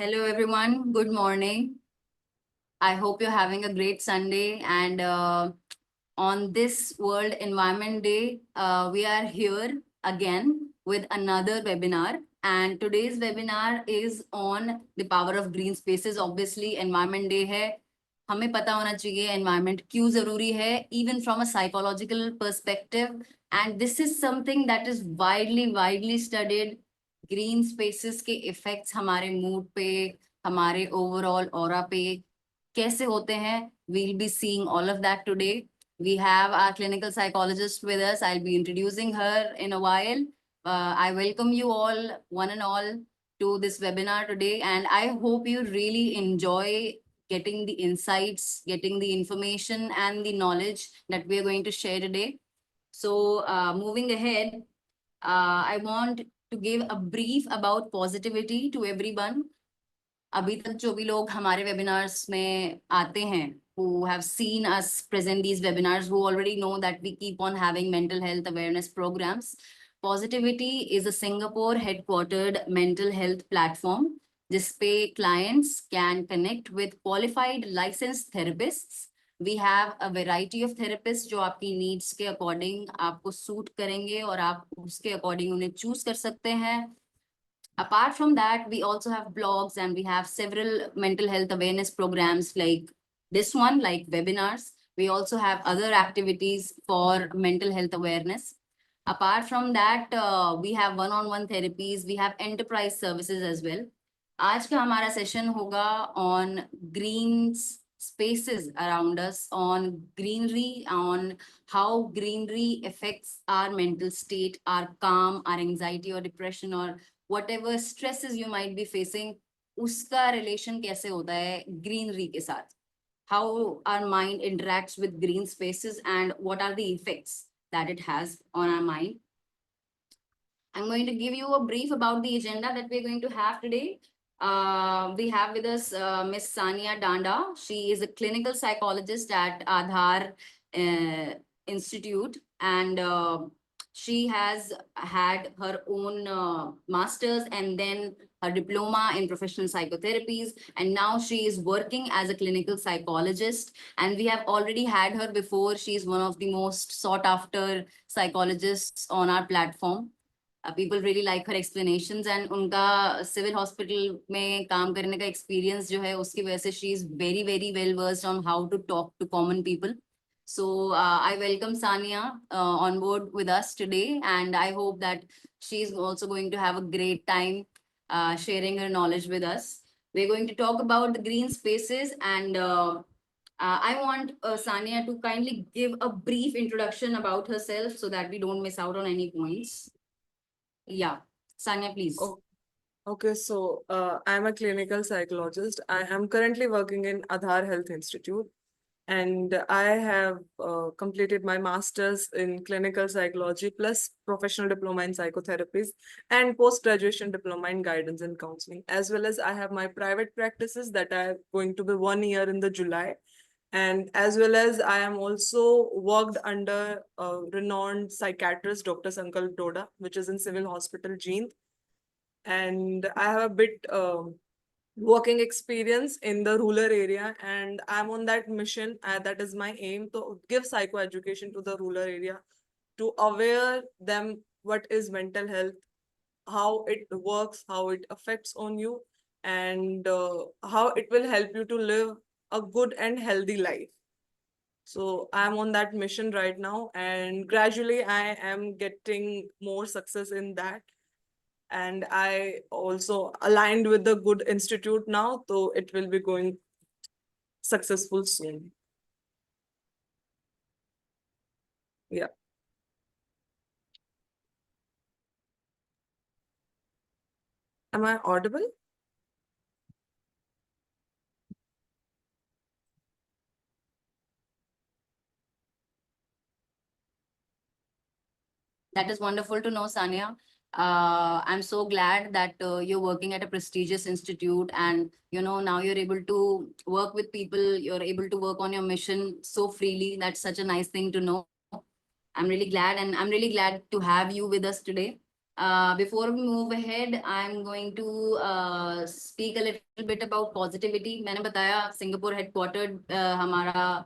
Hello, everyone. Good morning. I hope you're having a great Sunday. And on this World Environment Day, we are here again with another webinar. And today's webinar is on the power of green spaces. Obviously, Environment Day है. हमें पता होना चाहिए environment क्यों जरूरी है, even from a psychological perspective. And this is something that is widely studied. Green spaces के effects हमारे मूड पे, हमारे ओवरऑल ऑरा पे कैसे होते हैं, we'll be seeing all of that today. We have our clinical psychologist with us. I'll be introducing her in a while. I welcome you all, one and all, to this webinar today, and I hope you really enjoy getting the insights, getting the information and the knowledge that we are going to share today. So moving ahead, I want to give a brief about positivity to everyone. अभी तक जो भी लोग हमारे webinars में आते हैं, who have seen us present these webinars, who already know that we keep on having mental health awareness programs. Positivity is a Singapore headquartered mental health platform जिसपे clients can connect with qualified licensed therapists. We have a variety of therapists जो आपकी needs के according आपको suit करेंगे और आप उसके according उन्हें choose कर सकते हैं. Apart from that, we also have blogs and we have several mental health awareness programs like this one, like webinars. We also have other activities for mental health awareness. Apart from that, we have one-on-one therapies, we have enterprise services as well. आज का हमारा session होगा on green spaces around us, on greenery, on how greenery affects our mental state, our calm, our anxiety or depression or whatever stresses you might be facing, उसका relation कैसे होता है greenery के साथ, how our mind interacts with green spaces and what are the effects that it has on our mind. I'm going to give you a brief about the agenda that we're going to have today. We have with us Miss Sania Danda. She is a clinical psychologist at Aadhar Institute, and she has had her own master's and then her diploma in professional psychotherapies, and now she is working as a clinical psychologist. And we have already had her before. She is one of the most sought after psychologists on our platform. People really like her explanations and उनका civil hospital में काम करने का experience जो है उसकी वजह से she is very well versed on how to talk to common people. So I welcome Sania on board with us today, and I hope that she is also going to have a great time sharing her knowledge with us. We're going to talk about the green spaces, and I want Sania to kindly give a brief introduction about herself so that we don't miss out on any points. Yeah, Sanya, please. Oh, okay, so I'm a clinical psychologist. I am currently working in Aadhar Health Institute, and I have completed my master's in clinical psychology plus professional diploma in psychotherapies and post-graduation diploma in guidance and counseling, as well as I have my private practices that are going to be 1 year in the July. And as well as I am also worked under a renowned psychiatrist, Dr. Sankalp Doda, which is in Civil Hospital, Jeend. And I have a bit working experience in the rural area, and I'm on that mission. That is my aim, to give psychoeducation to the rural area, to aware them what is mental health, how it works, how it affects on you, and how it will help you to live a good and healthy life. So I'm on that mission right now, and gradually I am getting more success in that. And I also aligned with the good institute now, so it will be going successful soon. Yeah. Am I audible? That is wonderful to know, Sania. I'm so glad that you're working at a prestigious institute, and now you're able to work with people. You're able to work on your mission so freely. That's such a nice thing to know. I'm really glad, and I'm really glad to have you with us today. Before we move ahead, I'm going to speak a little bit about positivity. मैंने बताया Singapore headquartered हमारा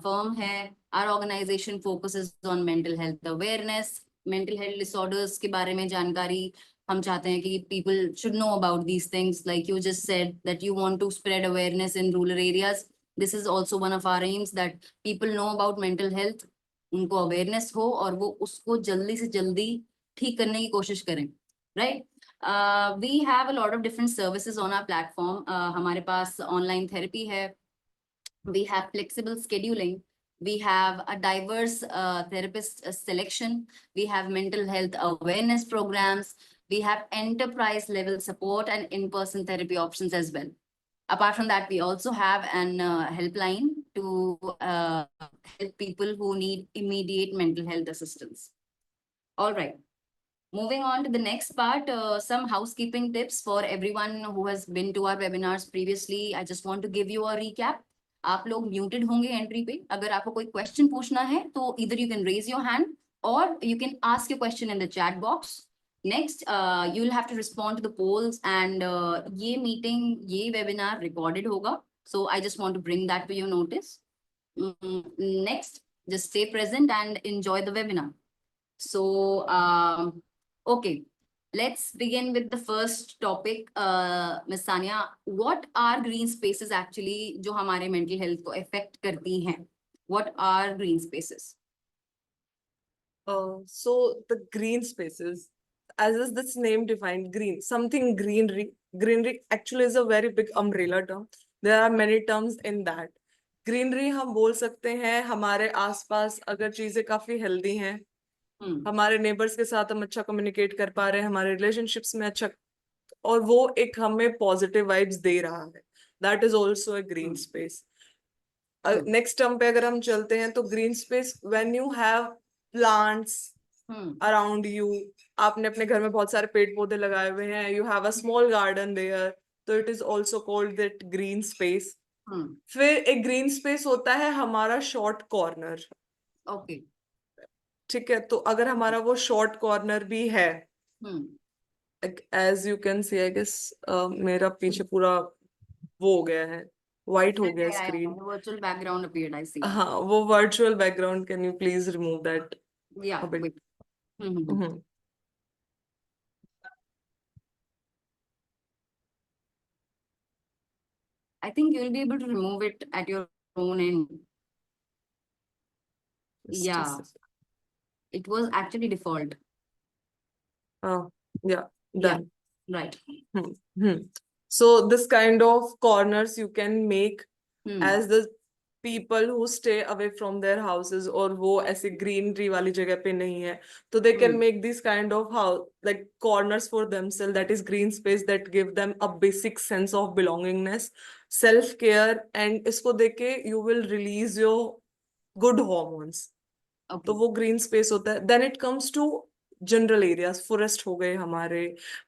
firm है. Our organization focuses on mental health awareness, mental health disorders के बारे में जानकारी. हम चाहते हैं कि people should know about these things. Like you just said that you want to spread awareness in rural areas. This is also one of our aims, that people know about mental health, उनको awareness हो और वो उसको जल्दी से जल्दी ठीक करने की कोशिश करें, right. We have a lot of different services on our platform. हमारे पास ऑनलाइन थेरेपी है, we have flexible scheduling, we have a diverse therapist selection, we have mental health awareness programs, we have enterprise level support and in-person therapy options as well. Apart from that, we also have an helpline to help people who need immediate mental health assistance. All right. Moving on to the next part, some housekeeping tips for everyone who has been to our webinars previously. I just want to give you a recap. आप लोग muted होंगे entry पे. अगर आपको कोई question पूछना है तो either you can raise your hand or you can ask your question in the chat box. Next, you'll have to respond to the polls, and ये meeting, ये webinar recorded होगा. So I just want to bring that to your notice. Next, just stay present and enjoy the webinar. So, okay, let's begin with the first topic. Ms. Sania, what are green spaces actually जो हमारे mental health को affect करती हैं? What are green spaces? So the green spaces, as is this name defined, green, something greenery. Greenery actually is a very big umbrella term. There are many terms in that. Greenery हम बोल सकते हैं हमारे आसपास अगर चीजें काफी healthy हैं, हमारे नेबर्स के साथ हम अच्छा कम्युनिकेट कर पा रहे हैं, हमारे रिलेशनशिप्स में अच्छा, और वो एक हमें पॉजिटिव वाइब्स दे रहा है, that is also a green space. Next term पे अगर हम चलते हैं तो green space when you have plants around you, आपने अपने घर में बहुत सारे पेड़ पौधे लगाए हुए हैं, you have a small garden there, तो it is also called that green space. फिर एक ग्रीन स्पेस होता है हमारा शॉर्ट कॉर्नर. ओके, ठीक है, तो अगर हमारा वो शॉर्ट कॉर्नर भी है, as you can see, I guess मेरा पीछे पूरा वो हो गया है, व्हाइट हो गया screen. virtual background appeared, I see. हाँ, वो virtual background, can you please remove that Yeah, a bit? wait. I think you'll be able to remove it at your own end. Just a Yeah, second. it was actually default. Oh, yeah, Yeah, done. right. So this kind of corners you can make Hmm. as the people who stay away from their houses, और वो ऐसे greenery वाली जगह पे नहीं है, तो they can make these kind of house like corners for themselves, that is green space, that give them a basic sense of belongingness, self care, and इसको देख के you will release your good hormones. Okay. तो वो green space होता है. Then it comes to general areas, forest हो गए हमारे,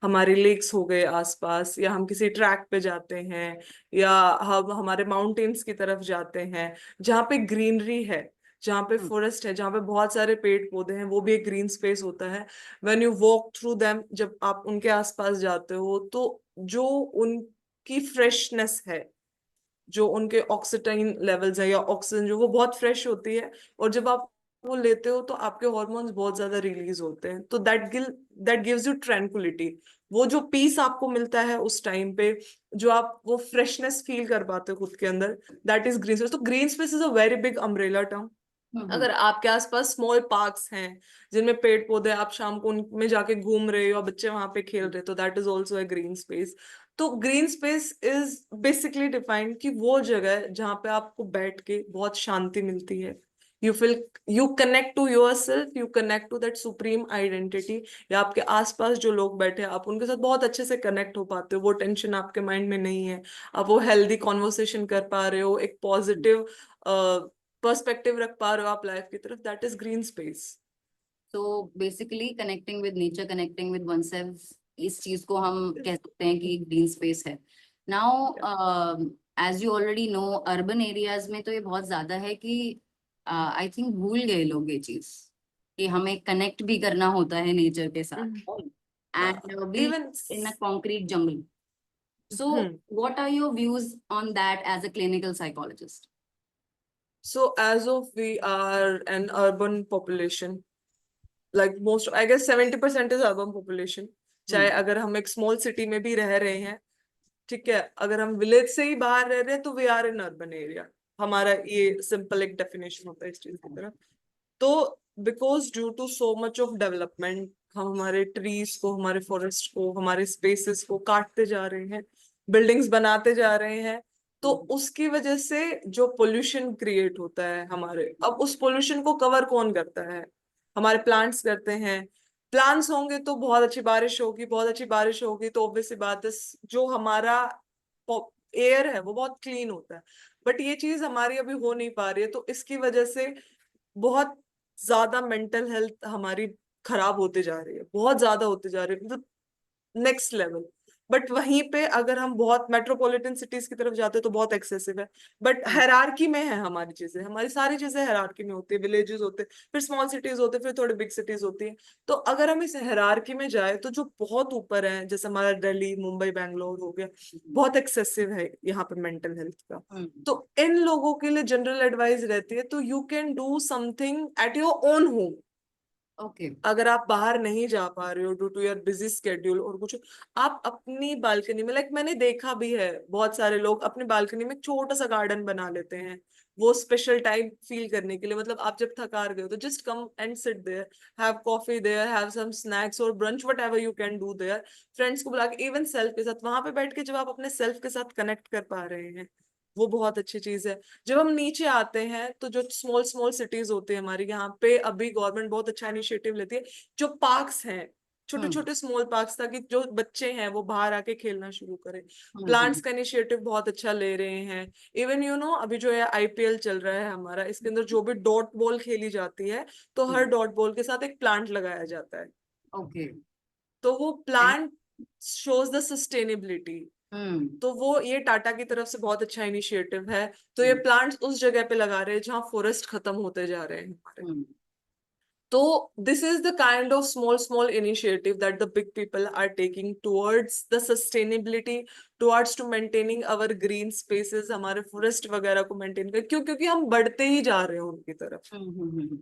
हमारे लेक्स हो गए आसपास, या हम किसी ट्रैक पे जाते हैं, या हम हमारे माउंटेन्स की तरफ जाते हैं जहाँ पे ग्रीनरी है, जहाँ पे फॉरेस्ट है, जहाँ पे बहुत सारे पेड़ पौधे हैं, वो भी एक ग्रीन स्पेस होता है. When you walk through them, जब आप उनके आसपास जाते हो, तो जो उनकी फ्रेशनेस है, जो उनके ऑक्सीटाइन लेवल्स है या ऑक्सीजन जो, वो बहुत फ्रेश होती है, और जब आप वो लेते हो तो आपके हॉर्मोन्स बहुत ज्यादा रिलीज होते हैं, तो दैट गिव्स यू ट्रैंक्विलिटी. वो जो पीस आपको मिलता है उस टाइम पे, जो आप वो फ्रेशनेस फील कर पाते हो खुद के अंदर, दैट इज ग्रीन स्पेस. तो green space is a very big umbrella term. अगर आपके आसपास स्मॉल पार्क्स हैं जिनमें पेड़ पौधे, आप शाम को उनमें जाके घूम रहे हो, बच्चे वहां पे खेल रहे, तो that is also a green space. तो green space is basically defined कि वो जगह है जहाँ पे आपको बैठ के बहुत शांति मिलती है, you feel, you connect to yourself, you connect to that supreme identity, या आपके आसपास जो लोग बैठे हैं आप उनके साथ बहुत अच्छे से कनेक्ट हो पाते हो, वो टेंशन आपके माइंड में नहीं है, आप वो हेल्दी कॉन्वर्सेशन कर पा रहे हो, एक पॉजिटिव पर्सपेक्टिव रख पा रहे हो आप लाइफ की तरफ, that is green space. So basically connecting with nature, connecting with oneself, इस चीज को हम कह सकते हैं कि ग्रीन स्पेस है. Now, as you already know, urban areas में तो ये बहुत ज्यादा है कि I think भूल गए लोग ये चीज. कि हमें कनेक्ट भी करना होता है नेचर के साथ, Mhm. And be Even in a concrete jungle. So hmm. what are your views on that as a clinical psychologist? So as of we are an urban population, like most, I guess 70% is urban population. चाहे Hmm. अगर हम एक small city में भी रह रहे हैं, ठीक है, अगर हम विलेज से ही बाहर रह रहे हैं तो we are in urban area. हमारा ये सिंपल एक डेफिनेशन होता है इस चीज की तरफ. तो because due to so much of development हम हमारे ट्रीज को, हमारे फॉरेस्ट को, हमारे स्पेसेस को काटते जा रहे हैं, बिल्डिंग्स बनाते जा रहे हैं. तो उसकी वजह से जो पोल्यूशन क्रिएट होता है हमारे, अब उस पोल्यूशन को कवर कौन करता है? हमारे प्लांट्स करते हैं. प्लांट्स होंगे तो बहुत अच्छी बारिश होगी, बहुत अच्छी बारिश होगी तो ऑब्वियसली बात है जो हमारा एयर है वो बहुत क्लीन होता है. बट ये चीज हमारी अभी हो नहीं पा रही है, तो इसकी वजह से बहुत ज्यादा मेंटल हेल्थ हमारी खराब होते जा रही है, बहुत ज्यादा होते जा रही है, मतलब नेक्स्ट लेवल. बट वहीं पे अगर हम बहुत मेट्रोपॉलिटन सिटीज की तरफ जाते हैं तो बहुत एक्सेसिव है. But Hmm. हायरार्की में है हमारी चीजें, हमारी सारी चीजें हायरार्की में होती है. विलेजेस होते हैं, फिर स्मॉल सिटीज होते हैं, फिर थोड़े बिग सिटीज होती हैं. तो अगर हम इस हायरार्की में जाए तो जो बहुत ऊपर है, जैसे हमारा दिल्ली, मुंबई, बैंगलोर हो गया, बहुत एक्सेसिव है यहाँ पे मेंटल हेल्थ का. Hmm. तो इन लोगों के लिए जनरल एडवाइस रहती है, तो you can do something at your own home. Okay. अगर आप बाहर नहीं जा पा रहे हो due to your busy schedule और कुछ, आप अपनी बालकनी में, लाइक मैंने देखा भी है बहुत सारे लोग अपनी बालकनी में एक छोटा सा गार्डन बना लेते हैं, वो स्पेशल टाइम फील करने के लिए. मतलब आप जब थकार गए हो तो just come and sit there, have coffee there, have some snacks और brunch, whatever you can do there. Friends को बुला के, इवन सेल्फ के साथ वहां पे बैठ के जब आप अपने सेल्फ के साथ कनेक्ट कर पा रहे हैं, वो बहुत अच्छी चीज है. जब हम नीचे आते हैं तो जो स्मॉल स्मॉल सिटीज होती है हमारी, यहाँ पे अभी गवर्नमेंट बहुत अच्छा इनिशिएटिव लेती है. जो पार्क्स हैं, छोटे Hmm. छोटे स्मॉल पार्क्स, ताकि जो बच्चे हैं वो बाहर आके खेलना शुरू करें. Hmm. प्लांट्स का इनिशिएटिव बहुत अच्छा ले रहे हैं. इवन अभी जो है आईपीएल चल रहा है हमारा, इसके अंदर जो भी डॉट बॉल खेली जाती है, तो हर Hmm. डॉट बॉल के साथ एक प्लांट लगाया जाता है. Okay. तो वो And plant shows the sustainability. hmm. तो वो ये टाटा की तरफ से बहुत अच्छा इनिशिएटिव है. तो ये Hmm. प्लांट्स उस जगह पे लगा रहे हैं जहाँ फॉरेस्ट खत्म होते जा रहे हैं हमारे. Hmm. So this is the kind of small initiative that the big people are taking towards the sustainability, towards to maintaining our green spaces, हमारे forest वगैरह को maintain कर, क्योंकि हम बढ़ते ही जा रहे हैं उनकी तरफ. Hmm. Hmm.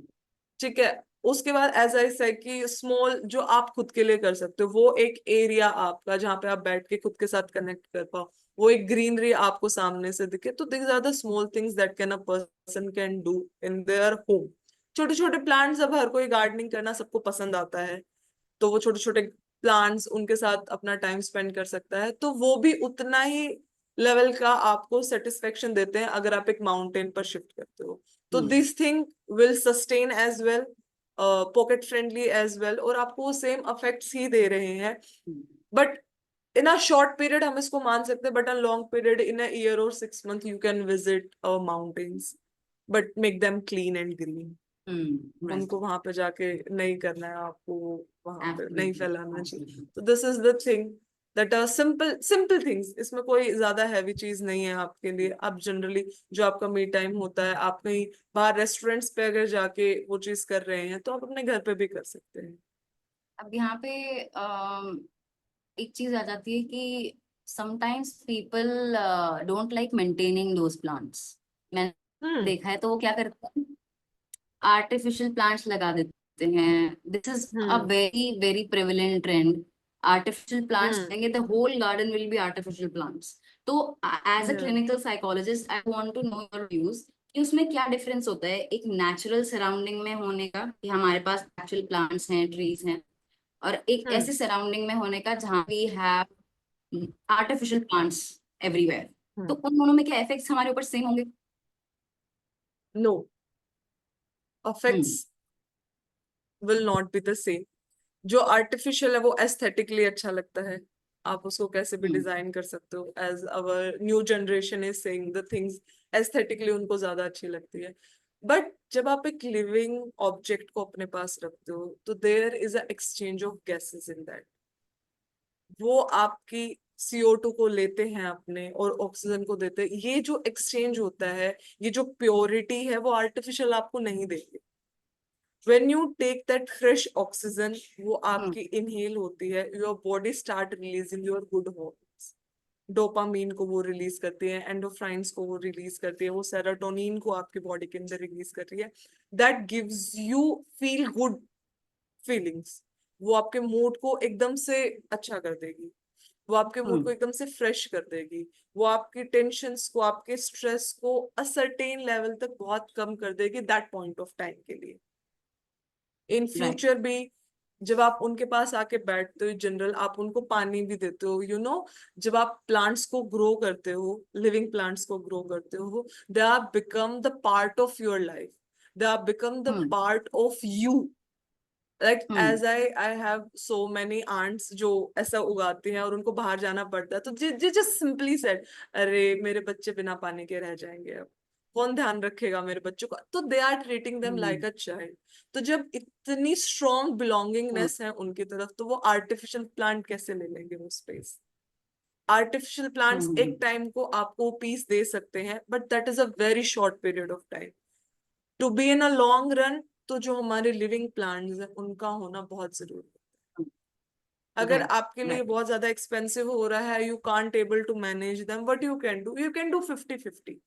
ठीक है. उसके बाद एज आई से कि स्मॉल जो आप खुद के लिए कर सकते हो, वो एक एरिया आपका जहाँ पे आप बैठ के खुद के साथ कनेक्ट कर पाओ, वो एक ग्रीनरी आपको सामने से दिखे. तो these are the small things that can a person can do in their home. छोटे छोटे प्लांट्स, अब हर कोई गार्डनिंग करना सबको पसंद आता है, तो वो छोटे छोटे प्लांट्स उनके साथ अपना टाइम स्पेंड कर सकता है. तो वो भी उतना ही लेवल का आपको सेटिस्फेक्शन देते हैं अगर आप एक माउंटेन पर शिफ्ट करते हो. तो Hmm. This thing will sustain as well, pocket friendly as well, और आपको वो सेम अफेक्ट्स ही दे रहे हैं. Hmm. But in a short period हम इसको मान सकते हैं, but a long period, in a year और 6 months you can visit our mountains, but make them clean and green. Hmm. Right. उनको वहां पे जाके नहीं करना है आपको, वहां पे नहीं Absolutely. फैलाना चाहिए. Absolutely. तो this is the thing that are simple simple things. इसमें कोई ज्यादा हैवी चीज नहीं है आपके लिए. आप जनरली जो आपका मी टाइम होता है, आप कहीं बाहर रेस्टोरेंट्स पे अगर जाके वो चीज कर रहे हैं, तो आप अपने घर पे भी कर सकते हैं. अब यहाँ पे एक चीज आ जाती है कि sometimes people don't like maintaining those plants. मैंने हम्म. देखा है, तो वो क्या करते हैं, आर्टिफिशियल प्लांट्स लगा देते हैं. This is a hmm. Very very prevalent trend. Artificial plants hmm. रहेंगे, the whole garden will be artificial plants. तो as a Yeah. Clinical psychologist I want to know your views कि उसमें क्या difference होता है एक नेचुरल सराउंडिंग में होने का, कि हमारे पास एक्चुअल प्लांट्स हैं, ट्रीज हैं, और एक हम्म. ऐसे सराउंडिंग में होने का जहाँ we have artificial plants everywhere. तो हम्म. उन दोनों में क्या इफेक्ट्स हमारे ऊपर सेम होंगे? No, hmm. Affects will not be the same. जो आर्टिफिशियल है वो एस्थेटिकली अच्छा लगता है, आप उसको कैसे भी हम्म. डिजाइन कर सकते हो. As our new generation is saying the things aesthetically उनको ज्यादा अच्छी लगती है. बट जब आप एक लिविंग ऑब्जेक्ट को अपने पास रखते हो, तो there is a exchange of gases in that. वो आपकी CO2 को लेते हैं अपने और ऑक्सीजन को देते हैं. ये जो एक्सचेंज होता है, ये जो प्योरिटी है, वो आर्टिफिशियल आपको नहीं देंगे. when you take that fresh oxygen, वो आपकी inhale होती है, your body start releasing your good hormones. Dopamine को वो रिलीज करती है, एंडोफ्राइन्स को वो रिलीज करती है, वो सेरोटोनिन को आपकी बॉडी के अंदर रिलीज कर रही है. That gives you feel good feelings. वो आपके मूड को एकदम से अच्छा कर देगी, वो आपके मूड को एकदम से फ्रेश कर देगी, वो आपकी टेंशन्स को, आपके स्ट्रेस को अ सर्टेन लेवल तक बहुत कम कर देगी दैट पॉइंट ऑफ टाइम के लिए. In right. फ्यूचर भी जब आप उनके पास आके बैठते हो, जनरल आप उनको पानी भी देते हो, जब आप प्लांट्स को ग्रो करते हो, लिविंग प्लांट्स को ग्रो करते हो, they are become the part of your life, they are become the part of you. Like as I have so many aunts जो ऐसा उगाती हैं और उनको बाहर जाना पड़ता है, तो जस्ट सिंपली सेड, अरे मेरे बच्चे बिना पानी के रह जाएंगे, अब कौन ध्यान रखेगा मेरे बच्चों का. तो they are treating them like a child. तो जब इतनी स्ट्रॉन्ग बिलोंगिंगनेस है उनकी तरफ, तो वो आर्टिफिशियल प्लांट कैसे ले लेंगे वो स्पेस. आर्टिफिशियल प्लांट्स एक टाइम को आपको पीस दे सकते हैं, but that is a very short period of time. To be in a long run, तो जो हमारे लिविंग प्लांट्स हैं उनका होना बहुत जरूरी है. अगर राइट. आपके लिए बहुत ज्यादा एक्सपेंसिव हो रहा है, you can't able to manage them, what you can do 50-50.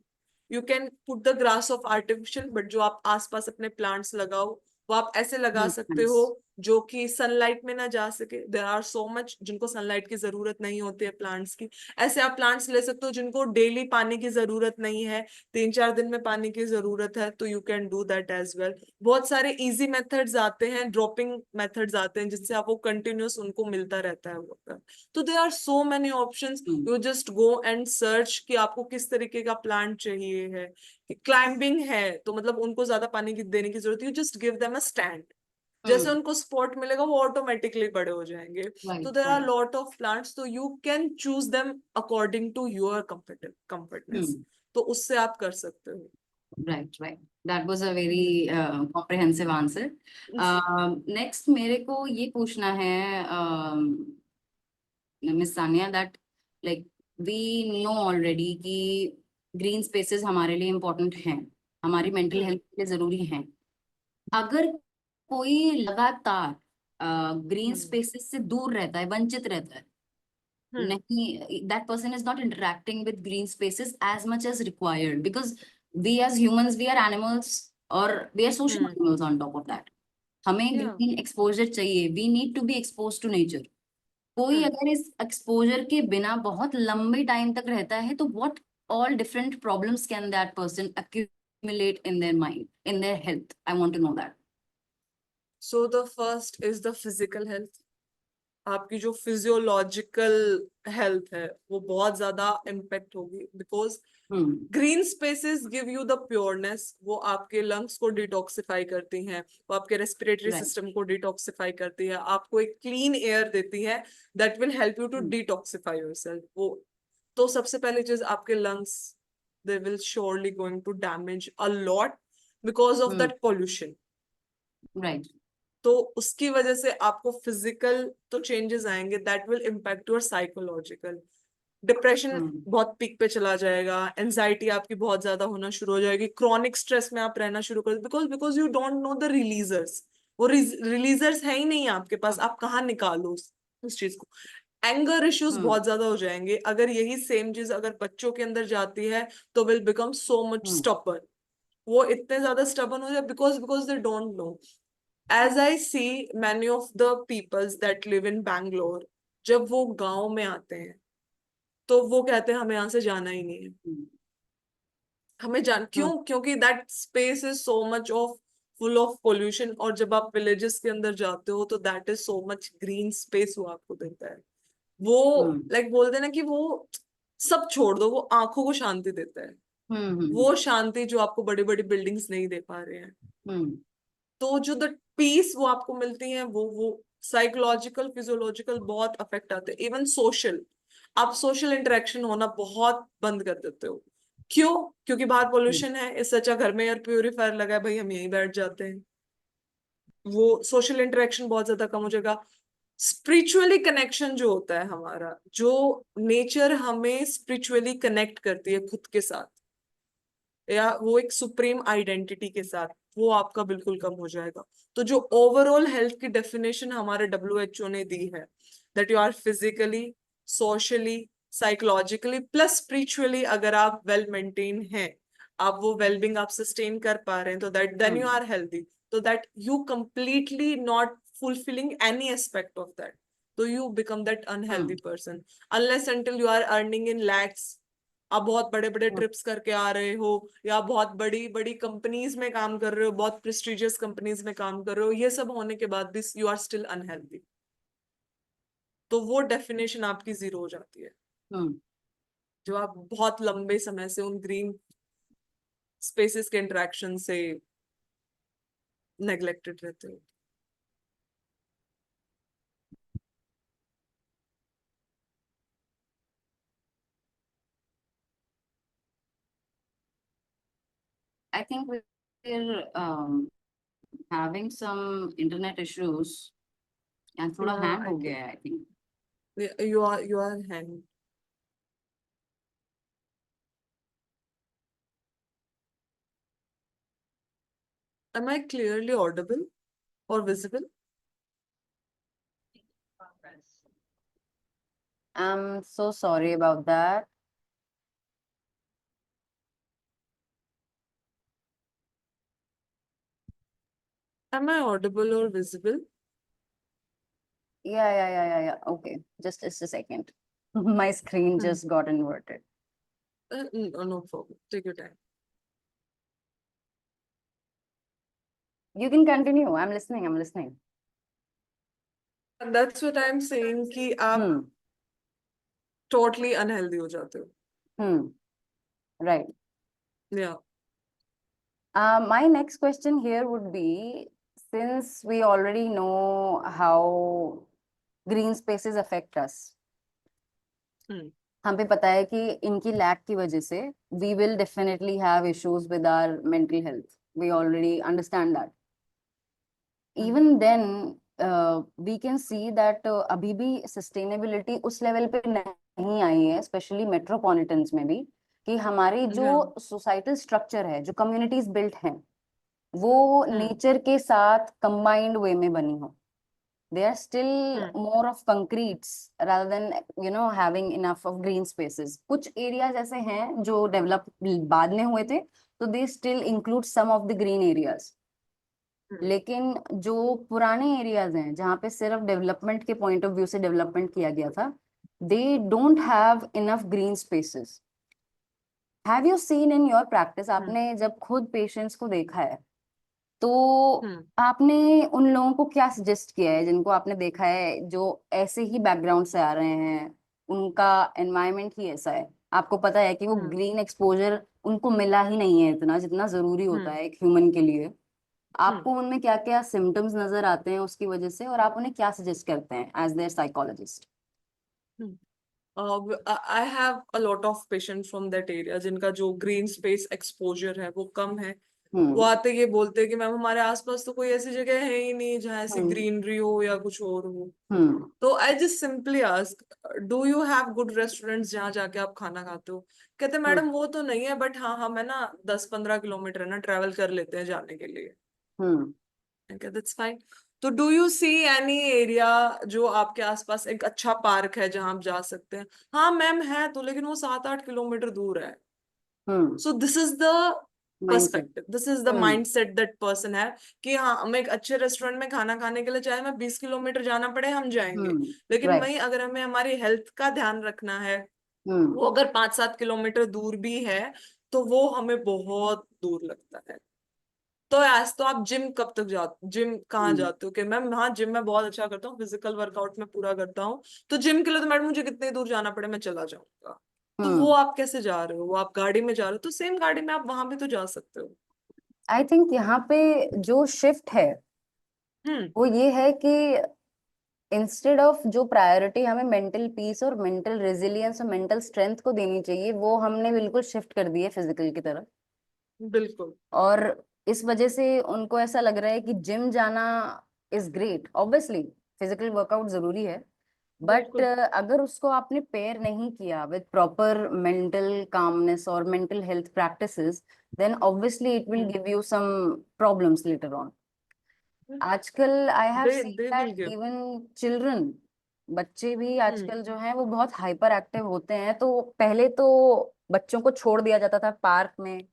You can put the grass of artificial, but जो आप आसपास अपने प्लांट्स लगाओ, वो आप ऐसे लगा सकते हो जो कि सनलाइट में ना जा सके. देयर आर सो मच जिनको सनलाइट की जरूरत नहीं होती है प्लांट्स की. ऐसे आप प्लांट्स ले सकते हो जिनको डेली पानी की जरूरत नहीं है, 3-4 दिन में पानी की जरूरत है, तो you can do that as well. बहुत सारे इजी मेथड्स आते हैं, ड्रॉपिंग मेथड्स आते हैं, जिससे आप वो कंटिन्यूस उनको मिलता रहता है वाटर. तो there are so many options. You just go and search कि आपको किस तरीके का प्लांट चाहिए है. क्लाइंबिंग है तो मतलब उनको ज्यादा पानी की देने की जरूरत है, you just give them a stand. जैसे उनको स्पॉट मिलेगा वो ऑटोमेटिकली बड़े हो जाएंगे. तो there are lot of plants, तो you can choose them according to your comfortness. तो उससे आप कर सकते हो. Right. Right. That was a very comprehensive answer. Next मेरे को ये पूछना है miss Sania, that like we know already कि ग्रीन स्पेसेस हमारे लिए इम्पोर्टेंट हैं, हमारी मेंटल हेल्थ के लिए जरूरी हैं. अगर कोई लगातार ग्रीन स्पेसेस से दूर रहता है, वंचित रहता है, नहीं, that person is not interacting with green spaces as much as required, because we as humans, we are animals, or we are social animals on top of that. हमें Yeah. ग्रीन एक्सपोजर चाहिए, we need to be exposed to nature. कोई अगर इस exposure के बिना बहुत लंबे time तक रहता है, तो what all different problems can that person accumulate in their mind, in their health? I want to know that. So the first is the physical health. आपकी जो फिजियोलॉजिकल हेल्थ है वो बहुत ज्यादा इम्पेक्ट होगी, because green spaces give you the pureness. वो आपके lungs को डिटॉक्सिफाई करती हैं, वो आपके रेस्पिरेटरी सिस्टम को डिटॉक्सिफाई करती है, आपको एक क्लीन एयर देती है that will help you to detoxify yourself. वो तो सबसे पहली चीज, आपके lungs they will surely going to damage a lot because of that pollution. Right. तो उसकी वजह से आपको फिजिकल तो चेंजेस आएंगे, that will impact your psychological. Depression बहुत पीक पे चला जाएगा, एंजाइटी आपकी बहुत ज्यादा होना शुरू हो जाएगी, क्रॉनिक स्ट्रेस में आप रहना शुरू कर, because you don't know the releasers. वो रिलीजर्स है ही नहीं आपके पास, आप कहाँ निकालो उस चीज को. एंगर इश्यूज बहुत ज्यादा हो जाएंगे. अगर यही सेम चीज अगर बच्चों के अंदर जाती है, तो will become so much stubborn. वो इतने ज्यादा स्टबर्न हो जाए because they don't know. As I see many of the peoples that live in Bangalore, जब वो गांव में आते हैं तो वो कहते हैं हमें यहाँ से जाना ही नहीं है. हमें क्यों? क्योंकि that space is so much of full of pollution. और जब आप विलेजेस के अंदर जाते हो तो that is so much green space वो आपको देता है. वो लाइक बोलते हैं ना कि वो सब छोड़ दो, वो आंखों को शांति देता है. वो शांति जो आपको बड़ी बड़ी बिल्डिंग्स नहीं दे पा रहे हैं. तो जो द पीस वो आपको मिलती है, वो साइकोलॉजिकल फिजियोलॉजिकल बहुत अफेक्ट आते हैं. इवन सोशल, आप सोशल इंटरेक्शन होना बहुत बंद कर देते हो. क्यों? क्योंकि बाहर पोल्यूशन है. इससे अच्छा घर में एयर प्योरीफायर लगा है भाई, हम यहीं बैठ जाते हैं. वो सोशल इंटरेक्शन बहुत ज्यादा कम हो जाएगा. स्पिरिचुअली कनेक्शन जो होता है हमारा, जो नेचर हमें स्पिरिचुअली कनेक्ट करती है खुद के साथ, या वो एक सुप्रीम आइडेंटिटी के साथ, वो आपका बिल्कुल कम हो जाएगा। तो जो ओवरऑल हेल्थ की डेफिनेशन हमारे WHO ने दी है, that you are physically, socially, psychologically plus spiritually, अगर आप वेल मेंटेन हैं, आप वो वेलबींग आप सस्टेन कर पा रहे हैं, तो that then you are healthy, तो that you completely not fulfilling any aspect of that, so you become that unhealthy person unless until you are earning in lakhs, आप बहुत बड़े बड़े ट्रिप्स करके आ रहे हो, या बहुत बड़ी बड़ी कंपनीज में काम कर रहे हो, बहुत प्रेस्टिजियस कंपनीज में काम कर रहे हो, ये सब होने के बाद भी यू आर स्टिल अनहेल्दी, तो वो डेफिनेशन आपकी जीरो हो जाती है, जो आप बहुत लंबे समय से उन ग्रीन स्पेसेस के इंटरेक्शन से नेग्लेक्टेड रहते हो। I think we're having some internet issues and थोड़ा Yeah, hang I हो can. गया है, I think. You are hanging. Am I clearly audible or visible? I'm so sorry about that. Am I audible or visible? Yeah. Okay, just a second. My screen Hmm. just got inverted. No problem. Take your time. You can continue. I'm listening. And that's what I'm saying कि आप totally unhealthy हो जाते हो. Right. Yeah. My next question here would be, since we already know how green spaces affect us, हमें पता है कि इनकी लैक की वजह से we will definitely have issues with our mental health. We already understand that. Even then, we can see that अभी भी sustainability उस लेवल पे नहीं आई है, स्पेशली मेट्रोपॉलिटन्स में भी, कि हमारी जो सोसाइटल स्ट्रक्चर है, जो कम्युनिटीज बिल्ट हैं, वो नेचर के साथ कंबाइंड वे में बनी हो. They are still more of concretes rather than having enough of green spaces. कुछ एरियाज ऐसे हैं जो डेवलप बाद में हुए थे, तो they still include some of the green areas. लेकिन जो पुराने एरियाज हैं जहाँ पे सिर्फ डेवलपमेंट के पॉइंट ऑफ व्यू से डेवलपमेंट किया गया था, they don't have enough green spaces. Have you seen in your practice, आपने जब खुद पेशेंट्स को देखा है, तो आपने उन लोगों को क्या सजेस्ट किया है जिनको आपने देखा है जो ऐसे ही बैकग्राउंड से आ रहे हैं, उनका एनवायरनमेंट ही ऐसा है, आपको पता है कि वो ग्रीन एक्सपोजर उनको मिला ही नहीं है इतना जितना जरूरी होता है एक ह्यूमन के लिए, आपको उनमें क्या क्या सिम्टम्स नजर आते हैं उसकी वजह से, और आप उन्हें क्या सजेस्ट करते हैं as their psychologist? I have a lot of patients from that area जिनका जो green space exposure है वो कम है. वो आते ये बोलते हैं कि मैम हमारे आसपास तो कोई ऐसी जगह है ही नहीं जहाँ ऐसी ग्रीनरी हो या कुछ और हो. तो I just simply ask, do you have good restaurants जहाँ जाके आप खाना खाते हो? कहते मैडम वो तो नहीं है, बट हाँ हम है ना 10-15 किलोमीटर है ना ट्रेवल कर लेते हैं जाने के लिए. That's fine. तो do you see any area जो आपके आसपास एक अच्छा पार्क है जहां आप जा सकते हैं? हाँ मैम है तो, लेकिन वो 7-8 किलोमीटर दूर है. So this is the perspective, this is the mindset that person है कि हाँ हम एक अच्छे रेस्टोरेंट में खाना खाने के लिए चाहे हमें 20 किलोमीटर जाना पड़े हम जाएंगे, लेकिन वही अगर हमें हमारी हेल्थ का ध्यान रखना है, वो अगर 5-7 किलोमीटर दूर भी है तो वो हमें बहुत दूर लगता है. तो आज तो आप जिम कब तक जाते, जिम कहाँ जाते हो? कि मैम हाँ जिम में बहुत अच्छा करता हूँ, फिजिकल वर्कआउट में पूरा करता हूँ, तो जिम के लिए तो मैडम मुझे कितनी दूर जाना पड़े मैं चला जाऊंगा. तो वो आप कैसे जा रहे हो? वो आप गाड़ी में जा रहे हो, तो सेम गाड़ी में आप वहां भी तो जा सकते हो. आई थिंक यहाँ पे जो शिफ्ट है वो ये है कि इंस्टेड ऑफ जो प्रायोरिटी हमें मेंटल पीस और मेंटल रेजिलियंस और मेंटल स्ट्रेंथ को देनी चाहिए, वो हमने बिल्कुल शिफ्ट कर दी है फिजिकल की तरफ. बिल्कुल. और इस वजह से उनको ऐसा लग रहा है कि जिम जाना is great. Obviously physical workout जरूरी है, बट बिल्कुल। अगर उसको आपने पेयर नहीं किया विद प्रॉपर मेंटल कामनेस और mental health practices, then obviously it will give you some problems later on. आजकल I have seen they that will give. Even children, बच्चे भी हम्म। आजकल जो हैं वो बहुत हाइपर एक्टिव होते हैं। तो पहले तो बच्चों को छोड़ दिया जाता था पार्क में,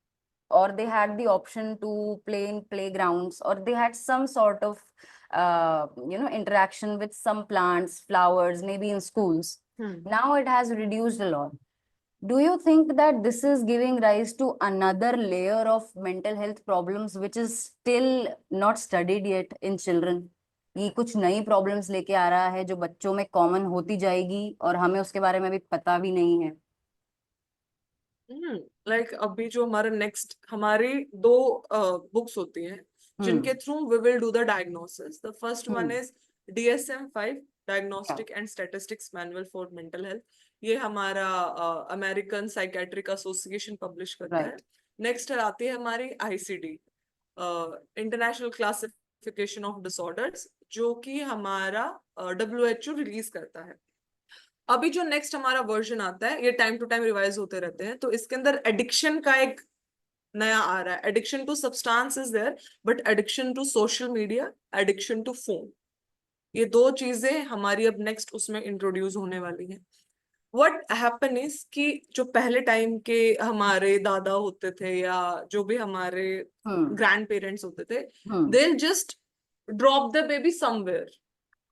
or they had the option to play in playgrounds, or they had some sort of interaction with some plants, flowers, maybe in schools. Hmm. Now it has reduced a lot. Do you think that this is giving rise to another layer of mental health problems which is still not studied yet in children? ये कुछ नई problems लेके आ रहा है जो बच्चों में common होती जाएगी और हमें उसके बारे में भी पता भी नहीं है। लाइक अभी जो हमारा नेक्स्ट हमारी दो बुक्स होती हैं हम्म। जिनके through we will do the diagnosis. The first one hmm. Is DSM-5, या। Diagnostic and statistics manual for mental health. ये हमारा अमेरिकन साइकेट्रिक एसोसिएशन पब्लिश करता है। राइट। नेक्स्ट आती है हमारी ICD, international classification of disorders, जो कि हमारा WHO रिलीज करता है। अभी जो नेक्स्ट हमारा वर्जन आता है, ये टाइम टू टाइम रिवाइज होते रहते हैं, तो इसके अंदर एडिक्शन का एक नया आ रहा है। Addiction to substance is there, but addiction to social media, addiction to phone, ये दो चीजें हमारी अब नेक्स्ट उसमें इंट्रोड्यूस होने वाली हैं। व्हाट हैपन इज कि जो पहले टाइम के हमारे दादा होते थे या जो भी हमारे हम्म। ग्रैंड पेरेंट्स होते थे, hmm. They just drop the baby somewhere.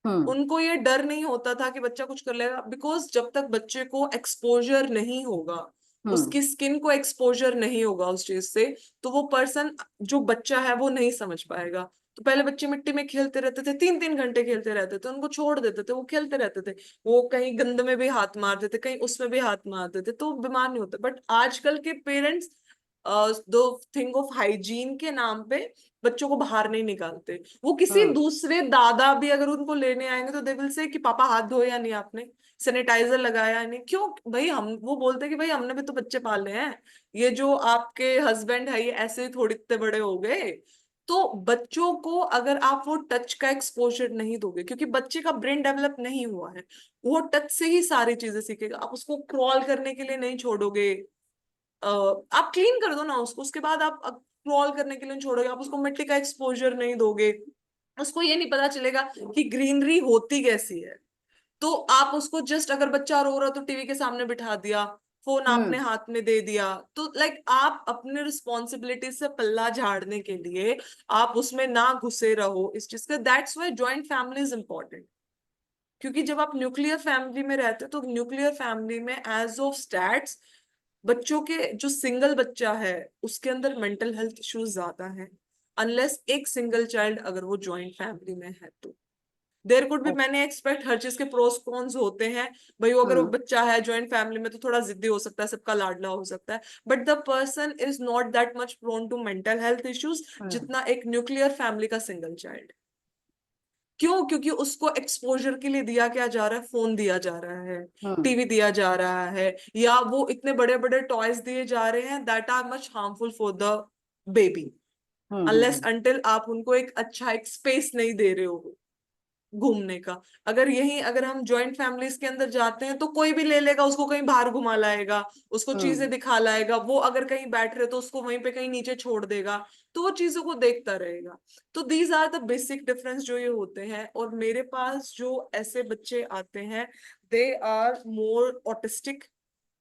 Hmm. उनको ये डर नहीं होता था कि बच्चा कुछ कर लेगा, बिकॉज जब तक बच्चे को एक्सपोजर नहीं होगा, हम्म। उसकी स्किन को एक्सपोजर नहीं होगा उस चीज से, तो वो पर्सन जो बच्चा है वो नहीं समझ पाएगा। तो पहले बच्चे मिट्टी में खेलते रहते थे, 3-3 घंटे खेलते रहते थे, उनको छोड़ देते थे, वो खेलते रहते थे, वो कहीं गंद में भी हाथ मारते थे, कहीं उसमें भी हाथ मारते थे, तो बीमार नहीं होते। बट आजकल के पेरेंट्स दो थिंग ऑफ हाइजीन के नाम पे बच्चों को बाहर नहीं निकालते। वो किसी हम्म। दूसरे दादा भी अगर उनको लेने आएंगे तो दे विल से कि पापा हाथ धोए या नहीं, आपने सैनिटाइजर लगाया या नहीं। क्यों भाई, हम वो बोलते हैं कि भाई हमने भी तो बच्चे पाले हैं, ये जो आपके हस्बैंड है ये ऐसे ही थोड़ी इतने बड़े हो गए। तो बच्चों को अगर आप वो टच का एक्सपोजर नहीं दोगे, क्योंकि बच्चे का ब्रेन डेवलप नहीं हुआ है, वो टच से ही सारी चीजें सीखेगा। आप उसको क्रॉल करने के लिए नहीं छोड़ोगे, आप क्लीन कर दो ना उसको, उसके बाद आप क्रॉल करने के लिए नहीं छोड़ोगे, आप उसको मिट्टी का एक्सपोजर नहीं दोगे, उसको ये नहीं पता चलेगा कि ग्रीनरी होती कैसी है। तो आप उसको जस्ट, अगर बच्चा रो रहा तो टीवी के सामने बिठा दिया, फोन आपने हम्म। हाथ में दे दिया, तो लाइक आप अपने रिस्पॉन्सिबिलिटी से पल्ला झाड़ने के लिए आप उसमें ना घुसे रहो इस चीज का। That's why joint family is important. क्योंकि जब आप न्यूक्लियर फैमिली में रहते हो, तो न्यूक्लियर फैमिली में एज ऑफ स्टैट्स बच्चों के, जो सिंगल बच्चा है उसके अंदर मेंटल हेल्थ इश्यूज ज्यादा हैं, अनलेस एक सिंगल चाइल्ड अगर वो जॉइंट फैमिली में है तो। देयर कुड बी मैंने एक्सपेक्ट, हर चीज के प्रोस कॉन्स होते हैं भाई। वो अगर वो हम्म। बच्चा है जॉइंट फैमिली में तो थोड़ा जिद्दी हो सकता है, सबका लाडला हो सकता है, but the person is not that much prone to mental health issues hmm. जितना एक न्यूक्लियर फैमिली का सिंगल चाइल्ड। क्यों? क्योंकि उसको एक्सपोजर के लिए दिया क्या जा रहा है, फोन दिया जा रहा है, हम्म। टीवी दिया जा रहा है, या वो इतने बड़े बड़े टॉयज दिए जा रहे हैं that are much harmful for the baby, hmm. Unless until आप उनको एक अच्छा एक स्पेस नहीं दे रहे हो घूमने का। अगर यही अगर हम जॉइंट फैमिलीज के अंदर जाते हैं तो कोई भी ले लेगा उसको, कहीं बाहर घुमा लाएगा, उसको चीजें हम्म। दिखा लाएगा, वो अगर कहीं बैठ रहे तो उसको वहीं पे कहीं नीचे छोड़ देगा, तो वो चीजों को देखता रहेगा। तो these are the basic difference जो ये होते हैं। और मेरे पास जो ऐसे बच्चे आते हैं, दे आर मोर ऑटिस्टिक।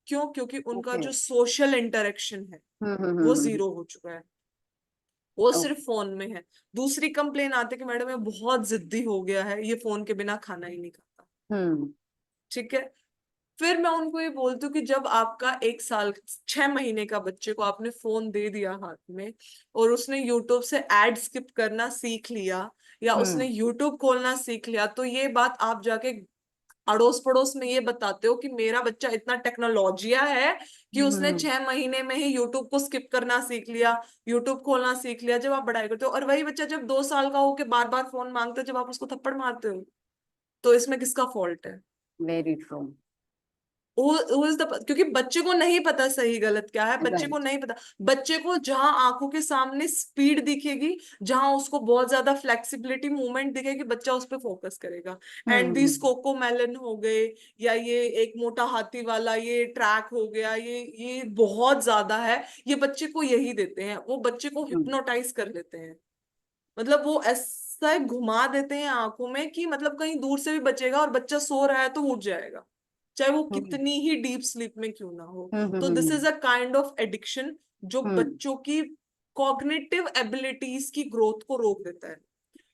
क्यों? क्योंकि उनका ओके। जो सोशल इंटरेक्शन है हम्म। वो हम्म। जीरो हो चुका है, वो ओ। सिर्फ फोन में है। दूसरी कंप्लेन आती है कि मैडम ये बहुत जिद्दी हो गया है, ये फोन के बिना खाना ही नहीं खाता। हम्म। ठीक है, फिर मैं उनको ये बोलती हूँ कि जब आपका 1 साल 6 महीने का बच्चे को आपने फोन दे दिया हाथ में, और उसने यूट्यूब से एड स्किप करना सीख लिया, या उसने हम्म। यूट्यूब खोलना सीख लिया, तो ये बात आप जाके अड़ोस पड़ोस में ये बताते हो कि मेरा बच्चा इतना टेक्नोलॉजिया है कि उसने हम्म। 6 महीने में ही यूट्यूब को स्किप करना सीख लिया, यूट्यूब खोलना सीख लिया। जब आप बढ़ाई करते हो, और वही बच्चा जब 2 साल का हो के बार बार फोन मांगता है, जब आप उसको थप्पड़ मारते हो, तो इसमें किसका फॉल्ट है? Very true. क्योंकि बच्चे को नहीं पता सही गलत क्या है, बच्चे को राइट। नहीं पता। बच्चे को जहां आंखों के सामने स्पीड दिखेगी, जहां उसको बहुत ज्यादा फ्लेक्सिबिलिटी मूवमेंट दिखेगी, बच्चा उस पर फोकस करेगा। And these hmm. कोकोमेलन हो गए, या ये एक मोटा हाथी वाला ये ट्रैक हो गया, ये बहुत ज्यादा है, ये बच्चे को यही देते हैं, वो बच्चे को हम्म। हिप्नोटाइज कर लेते हैं। मतलब वो ऐसा घुमा देते हैं आंखों में कि मतलब कहीं दूर से भी बचेगा और बच्चा सो रहा है तो उठ जाएगा, चाहे वो हम्म। कितनी ही डीप स्लीप में क्यों ना हो। हम्म। तो this is a kind of addiction जो हम्म। बच्चों की कॉग्निटिव एबिलिटीज की ग्रोथ को रोक देता है।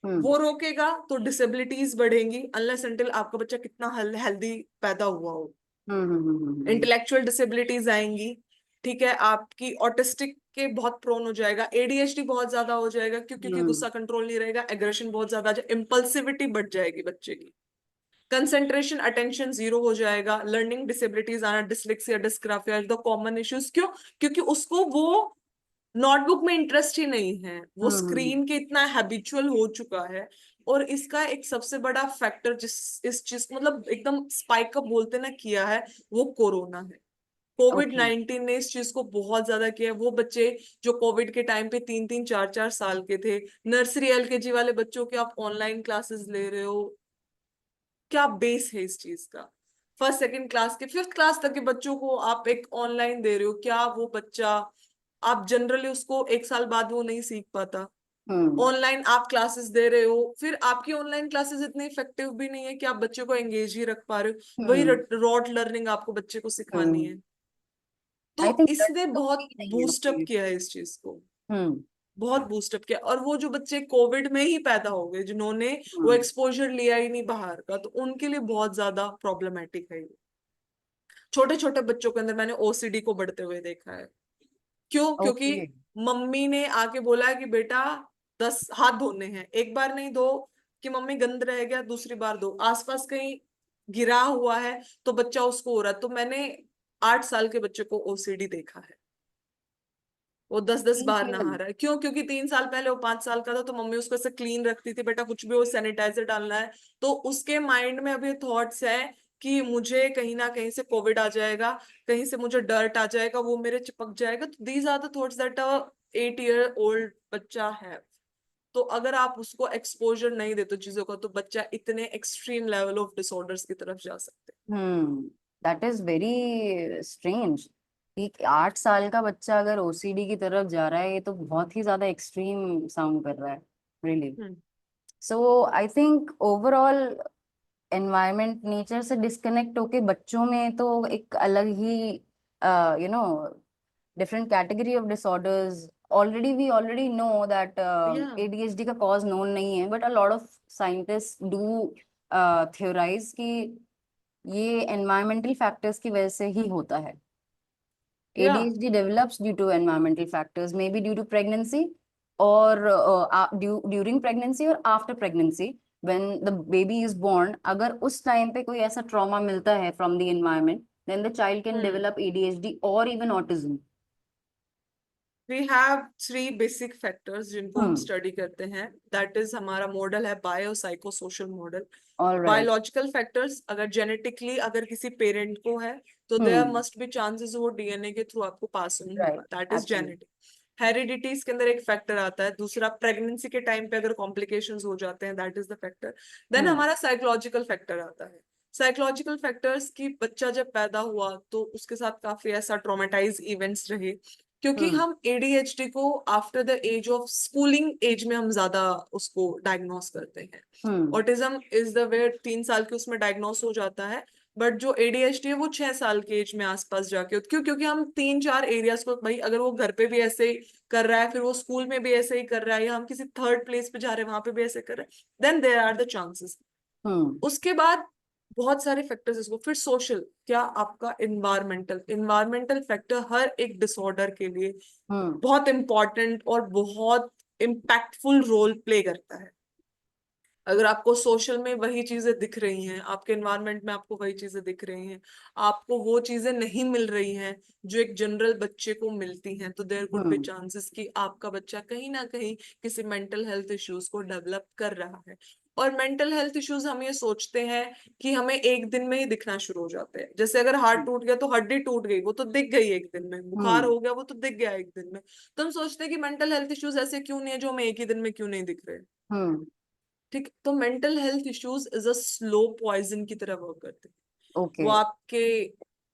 हम्म। वो रोकेगा तो डिसेबिलिटीज बढ़ेंगी, अनलेस अनटिल आपका बच्चा कितना हेल्दी पैदा हुआ हो। हम्म। इंटेलेक्चुअल डिसेबिलिटीज आएंगी, ठीक है, आपकी ऑटिस्टिक के बहुत प्रोन हो जाएगा, एडीएचडी बहुत ज्यादा हो जाएगा, क्योंकि हम्म। गुस्सा कंट्रोल नहीं रहेगा, एग्रेशन बहुत ज्यादा आ जाए, इम्पल्सिविटी बढ़ जाएगी बच्चे की, कंसेंट्रेशन अटेंशन जीरो हो जाएगा, लर्निंग डिसेबिलिटीज आना, dyslexia, dysgraphia, the common issues. क्यों? क्योंकि उसको वो नोटबुक में इंटरेस्ट ही नहीं है, वो हम्म। स्क्रीन के इतना हैबिचुअल हो चुका है। और इसका एक सबसे बड़ा फैक्टर जिस इस चीज को मतलब एकदम स्पाइक अप बोलते ना किया है, वो कोरोना है। Covid okay. 19 ने इस चीज को बहुत ज्यादा किया है। वो बच्चे जो कोविड के टाइम पे 3 3 4 4 साल के थे, नर्सरी एलकेजी वाले बच्चों के आप ऑनलाइन क्लासेस ले रहे हो, क्या बेस है इस चीज का? फर्स्ट सेकंड क्लास के फिफ्थ क्लास तक के बच्चों को आप एक ऑनलाइन दे रहे हो, क्या वो बच्चा, आप जनरली उसको 1 साल बाद वो नहीं सीख पाता। हम्म। ऑनलाइन आप क्लासेस दे रहे हो, फिर आपकी ऑनलाइन क्लासेस इतनी इफेक्टिव भी नहीं है कि आप बच्चे को एंगेज ही रख पा रहे हो, वही हम्म। रॉट लर्निंग आपको बच्चे को सिखानी हम्म। है। तो आई थिंक दैट इसने तो बहुत ही नहीं है बूस्टअप उसकी। किया है इस चीज को, हम्म। बहुत बूस्टअप किया। और वो जो बच्चे कोविड में ही पैदा हो गए, जिन्होंने वो हम्म। एक्सपोजर लिया ही नहीं बाहर का, तो उनके लिए बहुत ज्यादा प्रॉब्लमेटिक है। छोटे छोटे बच्चों के अंदर मैंने ओसीडी को बढ़ते हुए देखा है। क्यों? क्योंकि ओके। मम्मी ने आके बोला है कि बेटा 10 हाथ धोने हैं, एक बार नहीं दो, कि मम्मी गंद रह गया दूसरी बार दो, आसपास कहीं गिरा हुआ है तो बच्चा उसको हो रहा है। तो मैंने 8 साल के बच्चे को ओसीडी देखा है, वो 10 10 बार नहा केवल। रहा है। क्यों? क्योंकि 3 साल पहले वो 5 साल का था तो मम्मी उसको ऐसे क्लीन रखती थी, बेटा कुछ भी हो सैनिटाइजर डालना है। तो उसके माइंड में अभी थॉट्स है कि मुझे कहीं ना कहीं से कोविड आ जाएगा, कहीं से मुझे डर्ट आ जाएगा, वो मेरे चिपक जाएगा। तो these are the thoughts that a 8 year old बच्चा है। तो अगर आप उसको एक्सपोजर नहीं देते चीजों का, तो बच्चा इतने एक्सट्रीम लेवल ऑफ डिसऑर्डर्स की तरफ जा सकते दैट इज वेरी स्ट्रेंज। एक 8 साल का बच्चा अगर ओसीडी की तरफ जा रहा है, ये तो बहुत ही ज्यादा एक्सट्रीम साउंड कर रहा है, रियली। हैं। So I think overall environment nature से डिस्कनेक्ट होके बच्चों में तो एक अलग ही you know different category of disorders. We already know that या ADHD का cause known नहीं है, but a lot of scientists do theorize कि ये environmental factors की वजह से ही होता है। या ADHD develops due to environmental factors, maybe due to pregnancy or during pregnancy or after pregnancy when the baby is born. अगर उस टाइम पे कोई ऐसा trauma मिलता है from the environment, then the child can hmm develop ADHD or even autism. We have 3 basic factors जिनको हम Hmm. Study करते हैं। दैट इज हमारा मॉडल है bio psycho social model. All right. Biological factors, अगर genetically अगर किसी parent को है तो there Hmm. Must be chances वो डीएनए के थ्रू आपको पास ऑन Right. होगा, that is Absolutely. Genetic. Heredity इसके अंदर एक फैक्टर आता है। दूसरा, प्रेगनेंसी के टाइम पे अगर कॉम्प्लिकेशंस हो जाते हैं, that is the factor. Then Hmm. हमारा साइकोलॉजिकल फैक्टर आता है। साइकोलॉजिकल फैक्टर्स की बच्चा जब पैदा हुआ तो उसके साथ काफी ऐसा ट्रोमेटाइज इवेंट्स रहे, क्योंकि Hmm. हम एडीएचडी को after the age of schooling age में हम ज्यादा उसको डायग्नोस करते हैं। Hmm. Autism is the way 3 साल के उसमें डायग्नोस हो जाता है, बट जो एडीएचडी है वो 6 साल के एज में आसपास जाके क्यों? क्योंकि हम 3 4 एरियाज को, भाई अगर वो घर पे भी ऐसे ही कर रहा है, फिर वो स्कूल में भी ऐसे ही कर रहा है, या हम किसी थर्ड प्लेस पे जा रहे हैं वहां पे भी ऐसे कर रहे हैं, then there are the chances. Hmm. उसके बाद बहुत सारे फैक्टर्स इसको, फिर सोशल, क्या आपका इन्वायरमेंटल इन्वायरमेंटल फैक्टर हर एक डिसऑर्डर के लिए Hmm. बहुत इंपॉर्टेंट और बहुत इम्पैक्टफुल रोल प्ले करता है। अगर आपको सोशल में वही चीजें दिख रही हैं, आपके एनवायरनमेंट में आपको वही चीजें दिख रही हैं, आपको वो चीजें नहीं मिल रही हैं जो एक जनरल बच्चे को मिलती हैं, तो there could be Hmm. Chances कि आपका बच्चा कहीं ना कहीं किसी मेंटल हेल्थ इश्यूज को डेवलप कर रहा है। और मेंटल हेल्थ इश्यूज हम ये सोचते हैं कि हमें एक दिन में ही दिखना शुरू हो जाते हैं। जैसे अगर हार्ट टूट गया तो हड्डी टूट गई, वो तो दिख गई एक दिन में। बुखार हम्म हो गया, वो तो दिख गया एक दिन में। तो हम सोचते हैं कि मेंटल हेल्थ इश्यूज ऐसे क्यों नहीं है जो हमें एक ही दिन में क्यों नहीं दिख रहे। हम्म ठीक, तो mental health issues is a slow poison की तरह वर्क करते हैं। ओके। वो आपके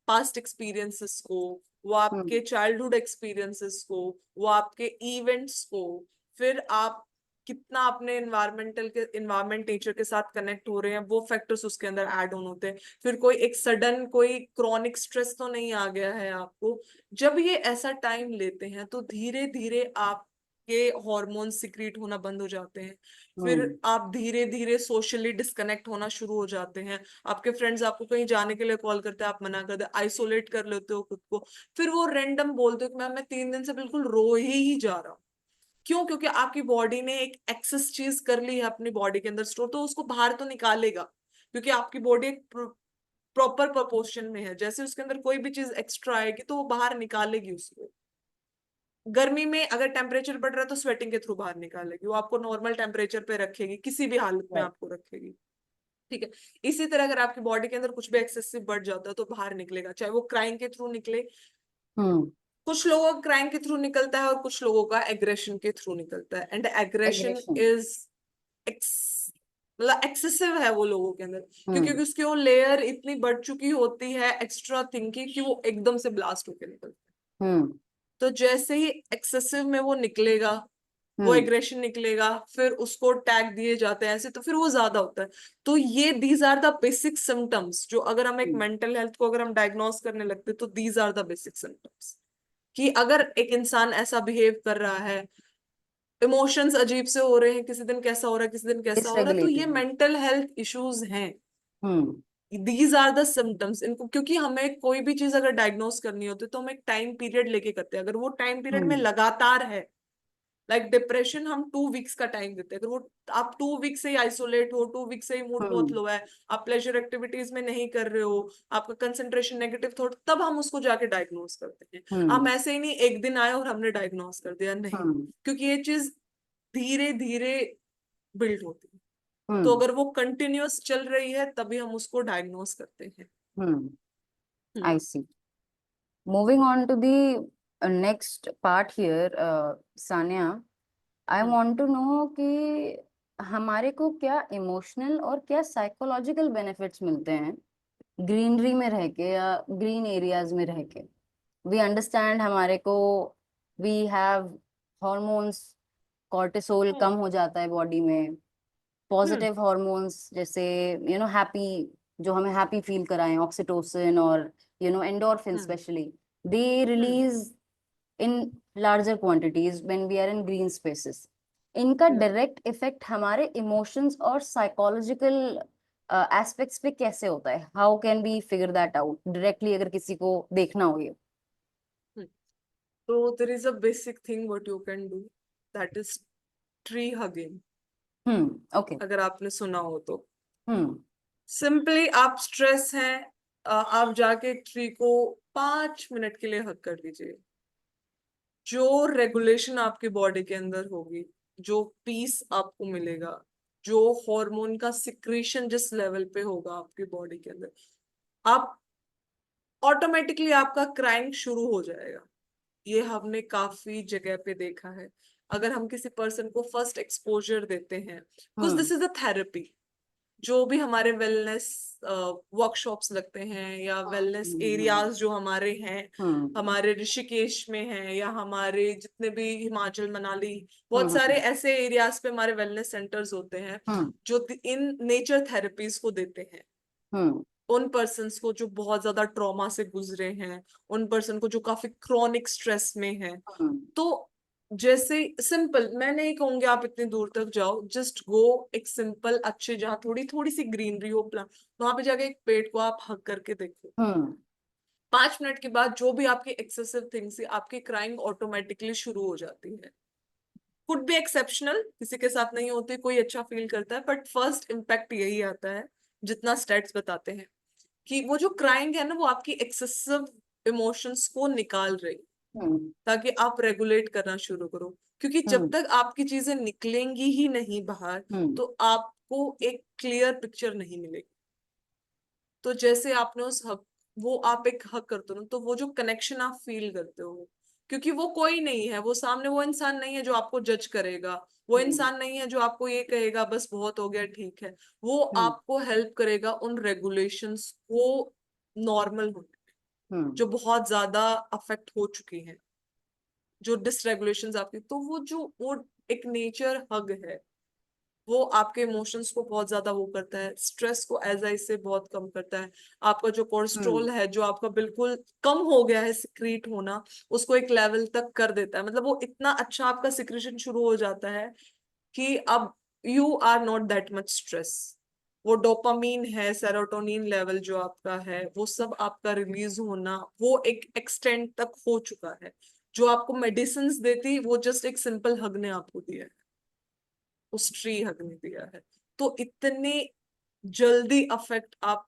पास्ट एक्सपीरियंसेस को, वो आपके हम्म चाइल्डहुड एक्सपीरियंसेस को, वो आपके इवेंट्स को, फिर आप कितना अपने इन्वायरमेंट नेचर के साथ कनेक्ट हो रहे हैं, वो फैक्टर्स उसके अंदर ऐड ऑन होते हैं। फिर कोई एक सडन कोई क्रॉनिक स्ट्रेस तो नहीं आ गया है आपको। जब ये ऐसा टाइम लेते हैं तो धीरे धीरे आपके हॉर्मोन्स सिक्रीट होना बंद हो जाते हैं। फिर हम्म आप धीरे धीरे सोशली डिस्कनेक्ट होना शुरू हो जाते हैं। आपके फ्रेंड्स आपको कहीं जाने के लिए कॉल करते हैं, आप मना कर दे, आइसोलेट कर लेते हो खुद को। फिर वो रैंडम बोलते हो कि मैम मैं 3 दिन से बिल्कुल रो ही जा रहा हूँ। क्यों? क्योंकि आपकी बॉडी ने एक एक्सेस चीज कर ली है अपनी बॉडी के अंदर स्टोर, तो उसको बाहर तो निकालेगा। क्योंकि आपकी बॉडी एक प्रॉपर प्रपोर्शन में है, जैसे उसके अंदर कोई भी चीज एक्स्ट्रा आएगी तो वो बाहर निकालेगी उसको। गर्मी में अगर टेम्परेचर बढ़ रहा है तो स्वेटिंग के थ्रू बाहर निकालेगी, वो आपको नॉर्मल टेम्परेचर पे रखेगी, किसी भी हालत में राइट। आपको रखेगी। ठीक है। इसी तरह अगर आपकी बॉडी के अंदर कुछ भी एक्सेसिव बढ़ जाता है तो बाहर निकलेगा, चाहे वो क्राइम के थ्रू निकले। हम्म कुछ लोगों का क्राइम के थ्रू निकलता है और कुछ लोगों का एग्रेशन के थ्रू निकलता है। And aggression aggression. इज मतलब एक्सेसिव है वो लोगों के अंदर, क्योंकि हम्म उसकी वो लेयर इतनी बढ़ चुकी होती है एक्स्ट्रा थिंकिंग कि वो एकदम से ब्लास्ट होकर निकलता है। हम्म तो जैसे ही एक्सेसिव में वो निकलेगा, वो हम्म एग्रेशन निकलेगा, फिर उसको टैग दिए जाते हैं ऐसे, तो फिर वो ज्यादा होता है। तो ये these are the basic symptoms, जो अगर हम एक हम्म मेंटल हेल्थ को अगर हम डायग्नोस करने लगते तो these are the basic symptoms. कि अगर एक इंसान ऐसा बिहेव कर रहा है, इमोशंस अजीब से हो रहे हैं, किसी दिन कैसा हो रहा है, किसी दिन कैसा हो रहा है, तो ये डिसरेगुलेटेड। मेंटल हेल्थ इश्यूज हैं। हम्म दीज आर द सिम्टम्स इनको, क्योंकि हमें कोई भी चीज अगर डायग्नोस करनी होती है तो हम एक टाइम पीरियड लेके करते हैं। अगर वो टाइम पीरियड में हम्म लगातार है, लाइक डिप्रेशन हम 2 वीक्स का टाइम देते हैं, अगर वो आप 2 वीक से ही आइसोलेट हो, 2 वीक से ही मूड बहुत हम्म लो है, आप प्लेजर एक्टिविटीज में नहीं कर रहे हो, आपका कंसंट्रेशन नेगेटिव थॉट, तब हम उसको जाके डायग्नोस करते हैं। हम हम्म ऐसे ही नहीं एक दिन आए और हमने डायग्नोस कर दिया, नहीं। हम्म क्योंकि ये चीज धीरे धीरे बिल्ड होती है। तो हम्म अगर वो कंटिन्यूअस चल रही है तभी हम उसको डायग्नोस करते हैं। हम्म हम्म आई सी। Moving on to the next part here, Sanya, I hmm want to know कि हमारे को क्या इमोशनल और क्या साइकोलॉजिकल बेनिफिट्स मिलते हैं ग्रीनरी में रह के या ग्रीन एरियाज में रह के। वी अंडरस्टैंड हमारे को वी हैव हॉर्मोन्स, कॉर्टिसोल कम हम्म हो जाता है बॉडी में। हम्म पॉजिटिव हॉर्मोन्स जैसे हैप्पी, जो हमें हैप्पी फील कराएं, ऑक्सीटोसिन और endorphin hmm specially, they hmm release in larger quantities when we are in green spaces. इनका हम्म डायरेक्ट इफेक्ट हमारे इमोशंस और साइकोलॉजिकल एस्पेक्ट्स पे कैसे होता है? How can we figure that out directly अगर किसी को देखना हो ये? हम्म। तो there is a basic thing what you can do, that is tree hugging. Okay. अगर आपने सुना हो तो हम्म सिंपली आप स्ट्रेस हैं, आप जाके ट्री को 5 मिनट के लिए हक कर दीजिए। जो रेगुलेशन आपकी बॉडी के अंदर होगी, जो पीस आपको मिलेगा, जो हार्मोन का सिक्रीशन जिस लेवल पे होगा आपकी बॉडी के अंदर, आप ऑटोमेटिकली आपका क्राइम शुरू हो जाएगा। ये हमने काफी जगह पे देखा है। अगर हम किसी पर्सन को फर्स्ट एक्सपोजर देते हैं, because hmm this is a therapy. जो भी हमारे वेलनेस वर्कशॉप्स लगते हैं या वेलनेस हम्म एरियाज जो हमारे हैं, हम्म हमारे ऋषिकेश में हैं या हमारे जितने भी हिमाचल मनाली, बहुत सारे हम्म ऐसे एरियाज पे हमारे वेलनेस सेंटर्स होते हैं हम्म जो इन नेचर थेरेपीज को देते हैं हम्म उन पर्सन्स को जो बहुत ज्यादा ट्रॉमा से गुजरे हैं, उन पर्सन को जो काफी क्रॉनिक स्ट्रेस में है। हम्म तो जैसे सिंपल, मैं नहीं कहूंगी आप इतनी दूर तक जाओ, जस्ट गो एक सिंपल अच्छे जहाँ थोड़ी थोड़ी सी ग्रीनरी हो प्लान, वहां पे जाके एक पेड़ को आप हक करके देखो। हम्म 5 मिनट के बाद जो भी आपकी एक्सेसिव थिंग्स है, आपकी क्राइंग ऑटोमेटिकली शुरू हो जाती है। कुड बी एक्सेप्शनल, किसी के साथ नहीं होती, कोई अच्छा फील करता है, बट फर्स्ट इम्पैक्ट यही आता है जितना स्टेट्स बताते हैं कि वो जो क्राइंग है ना, वो आपकी एक्सेसिव इमोशंस को निकाल रही, हम्म ताकि आप रेगुलेट करना शुरू करो। क्योंकि जब हम्म तक आपकी चीजें निकलेंगी ही नहीं बाहर, हम्म तो आप आपको एक क्लियर पिक्चर नहीं मिलेगी। तो जैसे आपने उस हक, वो आप एक हक करते हो ना, तो वो जो कनेक्शन आप फील करते हो, क्योंकि वो कोई नहीं है, वो सामने वो इंसान नहीं है जो आपको जज करेगा, वो हम्म इंसान नहीं है जो आपको ये कहेगा बस बहुत हो गया ठीक है। वो हम्म आपको हेल्प करेगा उन रेगुलेशंस को नॉर्मल होने में, हम्म जो बहुत ज्यादा अफेक्ट हो चुकी हैं, जो डिसरेगुलेशंस आपकी। तो वो एक नेचर हग है, वो आपके इमोशंस को बहुत ज्यादा वो करता है, स्ट्रेस को एज आई से बहुत कम करता है। आपका जो हम्म कोलेस्ट्रॉल है जो आपका बिल्कुल कम हो गया है सिक्रीट होना, उसको एक लेवल तक कर देता है। मतलब वो इतना अच्छा आपका सिक्रीशन शुरू हो जाता है कि अब you are not that much stress. वो डोपामीन है, सेरोटोनिन लेवल जो आपका है, वो सब आपका रिलीज होना वो एक एक्सटेंट तक हो चुका है। जो आपको मेडिसिन देती वो जस्ट एक सिंपल हग ने आपको दिया है, उस ट्री हग ने दिया है। तो इतने जल्दी अफेक्ट आप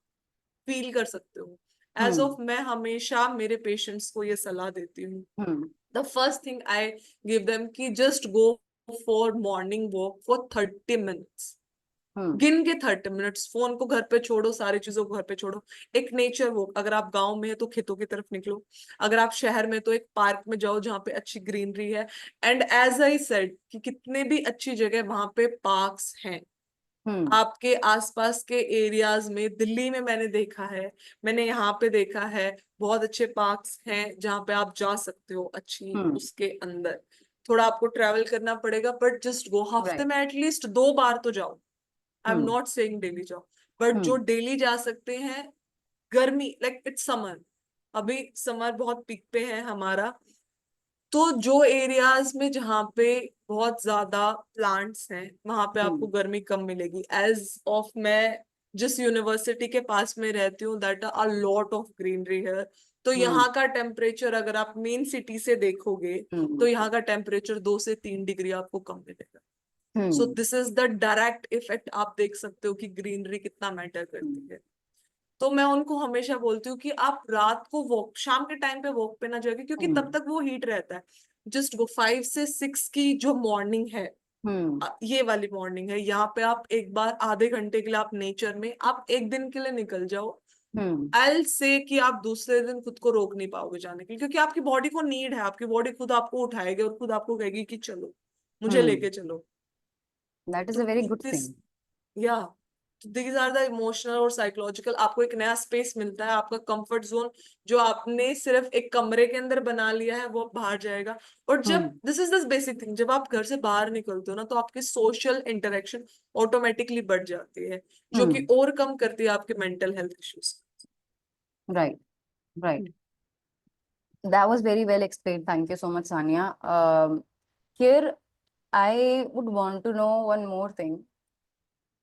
फील कर सकते हो। एज हम्म ऑफ मैं हमेशा मेरे पेशेंट्स को ये सलाह देती हूँ, hmm the first thing I give them कि just go for morning walk for 30 minutes. Hmm गिन के 30 मिनट्स, फोन को घर पे छोड़ो, सारी चीजों को घर पे छोड़ो। एक नेचर वॉक, अगर आप गांव में है तो खेतों की तरफ निकलो, अगर आप शहर में तो एक पार्क में जाओ जहाँ पे अच्छी ग्रीनरी है। एंड एज आई सेड कि कितने भी अच्छी जगह वहां पे पार्क्स हैं हम्म आपके आसपास के एरियाज में। दिल्ली में मैंने देखा है, मैंने यहाँ पे देखा है, बहुत अच्छे पार्क्स हैं जहाँ पे आप जा सकते हो अच्छी हम्म उसके अंदर। थोड़ा आपको ट्रैवल करना पड़ेगा बट जस्ट गो, हफ्ते राइट में एटलीस्ट 2 बार तो जाओ। I am hmm not saying daily जाओ, बट जो हम्म डेली जा सकते हैं। गर्मी लाइक इट्स समर, अभी समर बहुत पीक पे है हमारा। तो जो एरियाज में जहाँ पे बहुत ज्यादा प्लांट्स हैं वहां पे आपको हम्म गर्मी कम मिलेगी। एज ऑफ मैं जिस यूनिवर्सिटी के पास में रहती हूँ, that a lot of greenery है। तो हम्म यहाँ का टेम्परेचर अगर आप मेन सिटी से देखोगे तो यहाँ का टेम्परेचर 2 से 3 डिग्री आपको कम मिलेगा। So hmm this is the direct effect, आप देख सकते हो कि ग्रीनरी कितना मैटर करती है। तो मैं उनको हमेशा बोलती हूँ कि आप रात को वॉक, शाम के टाइम पे वॉक पे ना जाइए क्योंकि तब हम्म तक वो हीट रहता है। जस्ट वो 5 से 6 की जो मॉर्निंग है, हम्म ये वाली मॉर्निंग है, यहाँ पे आप एक बार आधे घंटे के लिए आप नेचर में आप एक दिन के लिए निकल जाओ। हम्म आई से कि आप दूसरे दिन खुद को रोक नहीं पाओगे जाने के लिए, क्योंकि आपकी बॉडी को नीड है, आपकी बॉडी खुद आपको उठाएगी और खुद आपको कहेगी कि चलो मुझे हम्म लेके चलो। दैट इज तो a very good this, thing या दीज आर द इमोशनल और साइकोलॉजिकल, आपको एक नया स्पेस मिलता है, आपका कंफर्ट जोन जो आपने सिर्फ एक कमरे के अंदर बना लिया है वो अब बाहर जाएगा। और जब हम्म this is the basic thing, जब आप घर से बाहर निकलते हो ना तो आपकी सोशल इंटरेक्शन ऑटोमेटिकली बढ़ जाती है, जो कि हम्म ओवरकम करती है आपके mental health issues. Right right that was very well explained, thank you so much Sania. Here I would want to know one more thing.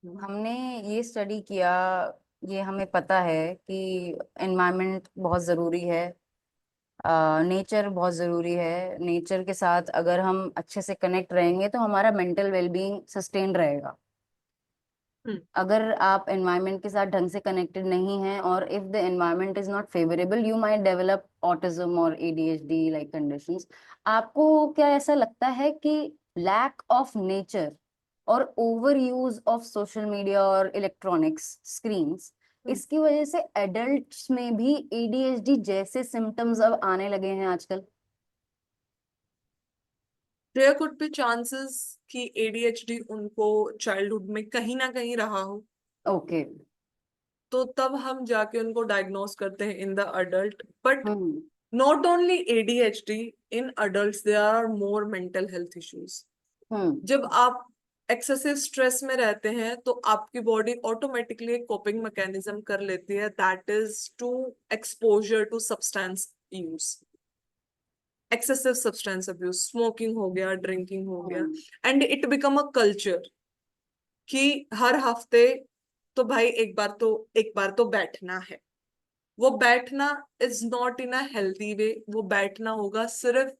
हमने ये स्टडी किया, ये हमें पता है कि एनवायरनमेंट बहुत ज़रूरी है, नेचर बहुत ज़रूरी है, नेचर के साथ अगर हम अच्छे से कनेक्ट रहेंगे तो हमारा मेंटल वेलबींग सस्टेन रहेगा। अगर आप एनवायरनमेंट के साथ ढंग से कनेक्टेड नहीं हैं और if the environment is not favourable you might develop autism और एडीएचडी लाइक कंडीशंस। आपको क्या ऐसा लगता है कि लैक ऑफ नेचर और over use of social media और इलेक्ट्रॉनिक्स स्क्रीन्स, इसकी वजह से एडल्ट्स में भी एडीएचडी जैसे सिम्टम्स अब आने लगे हैं आजकल? देयर कुड बी चांसेस कि एडीएचडी उनको चाइल्डहुड में कहीं ना कहीं रहा हो, ओके। तो तब हम जाके उनको डायग्नोस करते हैं in the adult. But hmm not only ADHD, in adults there are more mental health issues. Hmm जब आप एक्सेसिव स्ट्रेस में रहते हैं तो आपकी बॉडी ऑटोमेटिकली एक कोपिंग मैकेनिज्म कर लेती है, that is to exposure to substance use, excessive substance abuse, smoking हो गया, ड्रिंकिंग हो गया। Hmm and it become a culture कि हर हफ्ते तो भाई एक बार तो बैठना है। वो बैठना is not in a healthy way, वो बैठना होगा सिर्फ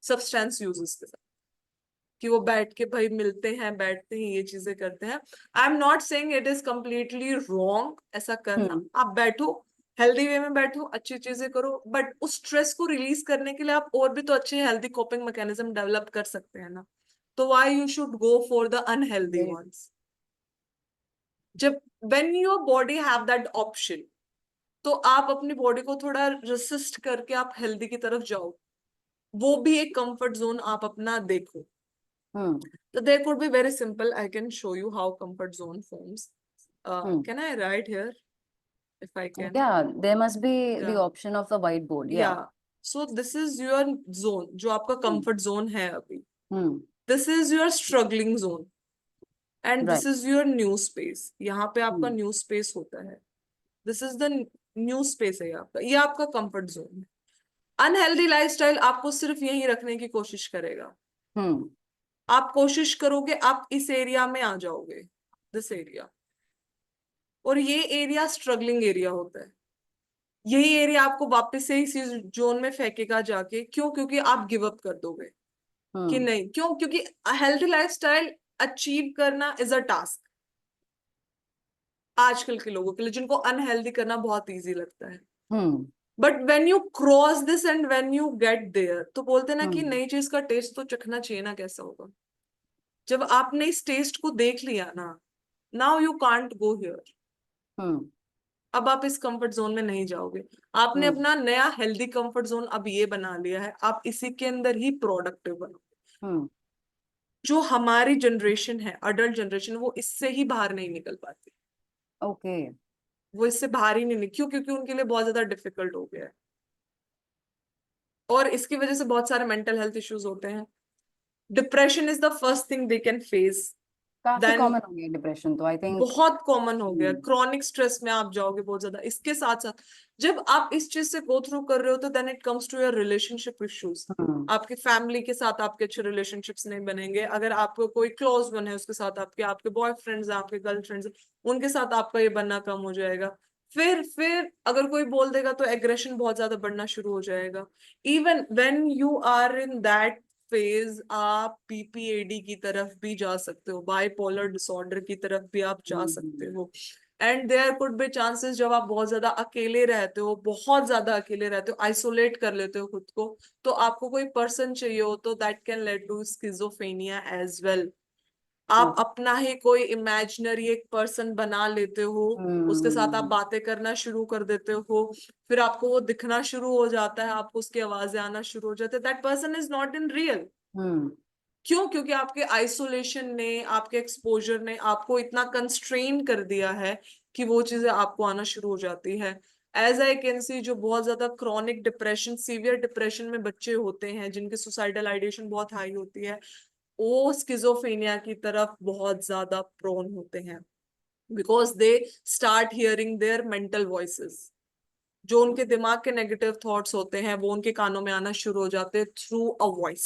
सब्सटेंस यूजेस के साथ, कि वो बैठ के भाई मिलते हैं, बैठते हैं, ये चीजें करते हैं। I am not saying it is completely wrong ऐसा करना, हम्म आप बैठो, हेल्दी वे में बैठो, अच्छी चीजें करो, बट उस स्ट्रेस को रिलीज करने के लिए आप और भी तो अच्छे हेल्दी कोपिंग मैकेनिज्म डेवलप कर सकते हैं ना। तो why you should go for the unhealthy very ones. जब when your body have that option, तो आप अपनी बॉडी को थोड़ा रेसिस्ट करके आप हेल्दी की तरफ जाओ, वो भी एक कंफर्ट जोन आप अपना देखो. So there could be very simple. I can show you how comfort zone forms. Can I write here if I can? Yeah, there must be the Yeah. option of the whiteboard. Yeah. Yeah. So this is your zone, जो आपका comfort zone है अभी. Hmm. This is your struggling zone. And this Right. is your new space. यहाँ पे आपका Hmm. new space होता है. This is the new space है आपका. ये आपका comfort zone है. अनहेल्दी लाइफस्टाइल आपको सिर्फ यही रखने की कोशिश करेगा. Hmm. आप कोशिश करोगे आप इस एरिया में आ जाओगे, दिस एरिया, और ये एरिया स्ट्रगलिंग एरिया होता है. यही एरिया आपको वापस से इसी जोन में फेंकेगा जाके. क्यों? क्योंकि आप गिव अप कर दोगे कि Hmm. नहीं. क्यों? क्योंकि हेल्थी लाइफस्टाइल अचीव करना इज अ टास्क आजकल के लोगों के लिए, जिनको अनहेल्दी करना बहुत इजी लगता है. Hmm. But when you cross this and when you get there, तो बोलते ना कि Hmm. नई चीज का टेस्ट तो चखना चाहिए ना, कैसा होगा. जब आपने इस टेस्ट को देख लिया ना, now you can't go here. Hmm. अब आप इस कंफर्ट जोन में नहीं जाओगे. आपने Hmm. अपना नया हेल्दी कंफर्ट जोन अब ये बना लिया है, आप इसी के अंदर ही प्रोडक्टिव बनो. Hmm. जो हमारी जनरेशन है, अडल्ट जनरेशन, वो इससे ही बाहर नहीं निकल पाती. Okay. वो इससे बाहर ही नहीं क्यों? क्योंकि उनके लिए बहुत ज्यादा डिफिकल्ट हो गया है, और इसकी वजह से बहुत सारे मेंटल हेल्थ इश्यूज होते हैं. Depression is the first thing they can face. काफी देन कॉमन हो गया डिप्रेशन तो आई थिंक. बहुत कॉमन हो गया. क्रॉनिक स्ट्रेस में आप जाओगे बहुत ज्यादा. इसके साथ साथ जब आप इस चीज से गो थ्रू कर रहे हो, तो then it comes to your relationship issues. आपके फैमिली के साथ आपके अच्छे रिलेशनशिप्स नहीं बनेंगे. अगर आपको कोई क्लोज वन है, उसके साथ आपके आपके बॉयफ्रेंड्स हैं, आपके गर्लफ्रेंड्स हैं, उनके साथ आपका ये बनना कम हो जाएगा. फिर अगर कोई बोल देगा तो एग्रेशन बहुत ज्यादा बढ़ना शुरू हो जाएगा. Even when you are in that phase, आप पीपीएडी की तरफ भी जा सकते हो, बाइपोलर डिसऑर्डर की तरफ भी आप जा सकते हो. And there could be chances, जब आप बहुत ज्यादा अकेले रहते हो, बहुत ज्यादा अकेले रहते हो, आइसोलेट कर लेते हो खुद को, तो आपको कोई पर्सन चाहिए हो, तो that can lead to schizophrenia as well. आप अपना ही कोई इमेजिनरी एक पर्सन बना लेते हो, उसके साथ आप बातें करना शुरू कर देते हो, फिर आपको वो दिखना शुरू हो जाता है, आपको उसकी आवाजें आना शुरू हो जाते हैं. That person is not in real. क्यों? क्योंकि आपके आइसोलेशन ने, आपके एक्सपोजर ने आपको इतना कंस्ट्रेन कर दिया है कि वो चीजें आपको आना शुरू हो जाती है. एज आई कैन सी, जो बहुत ज्यादा क्रॉनिक डिप्रेशन, सीवियर डिप्रेशन में बच्चे होते हैं, जिनकी सुसाइडल आइडिएशन बहुत हाई होती है, वो स्किज़ोफ्रेनिया की तरफ बहुत ज्यादा प्रोन होते हैं. Because they start hearing their mental voices. जो उनके दिमाग के नेगेटिव थॉट्स होते हैं, वो उनके कानों में आना शुरू हो जाते हैं थ्रू अ वॉइस.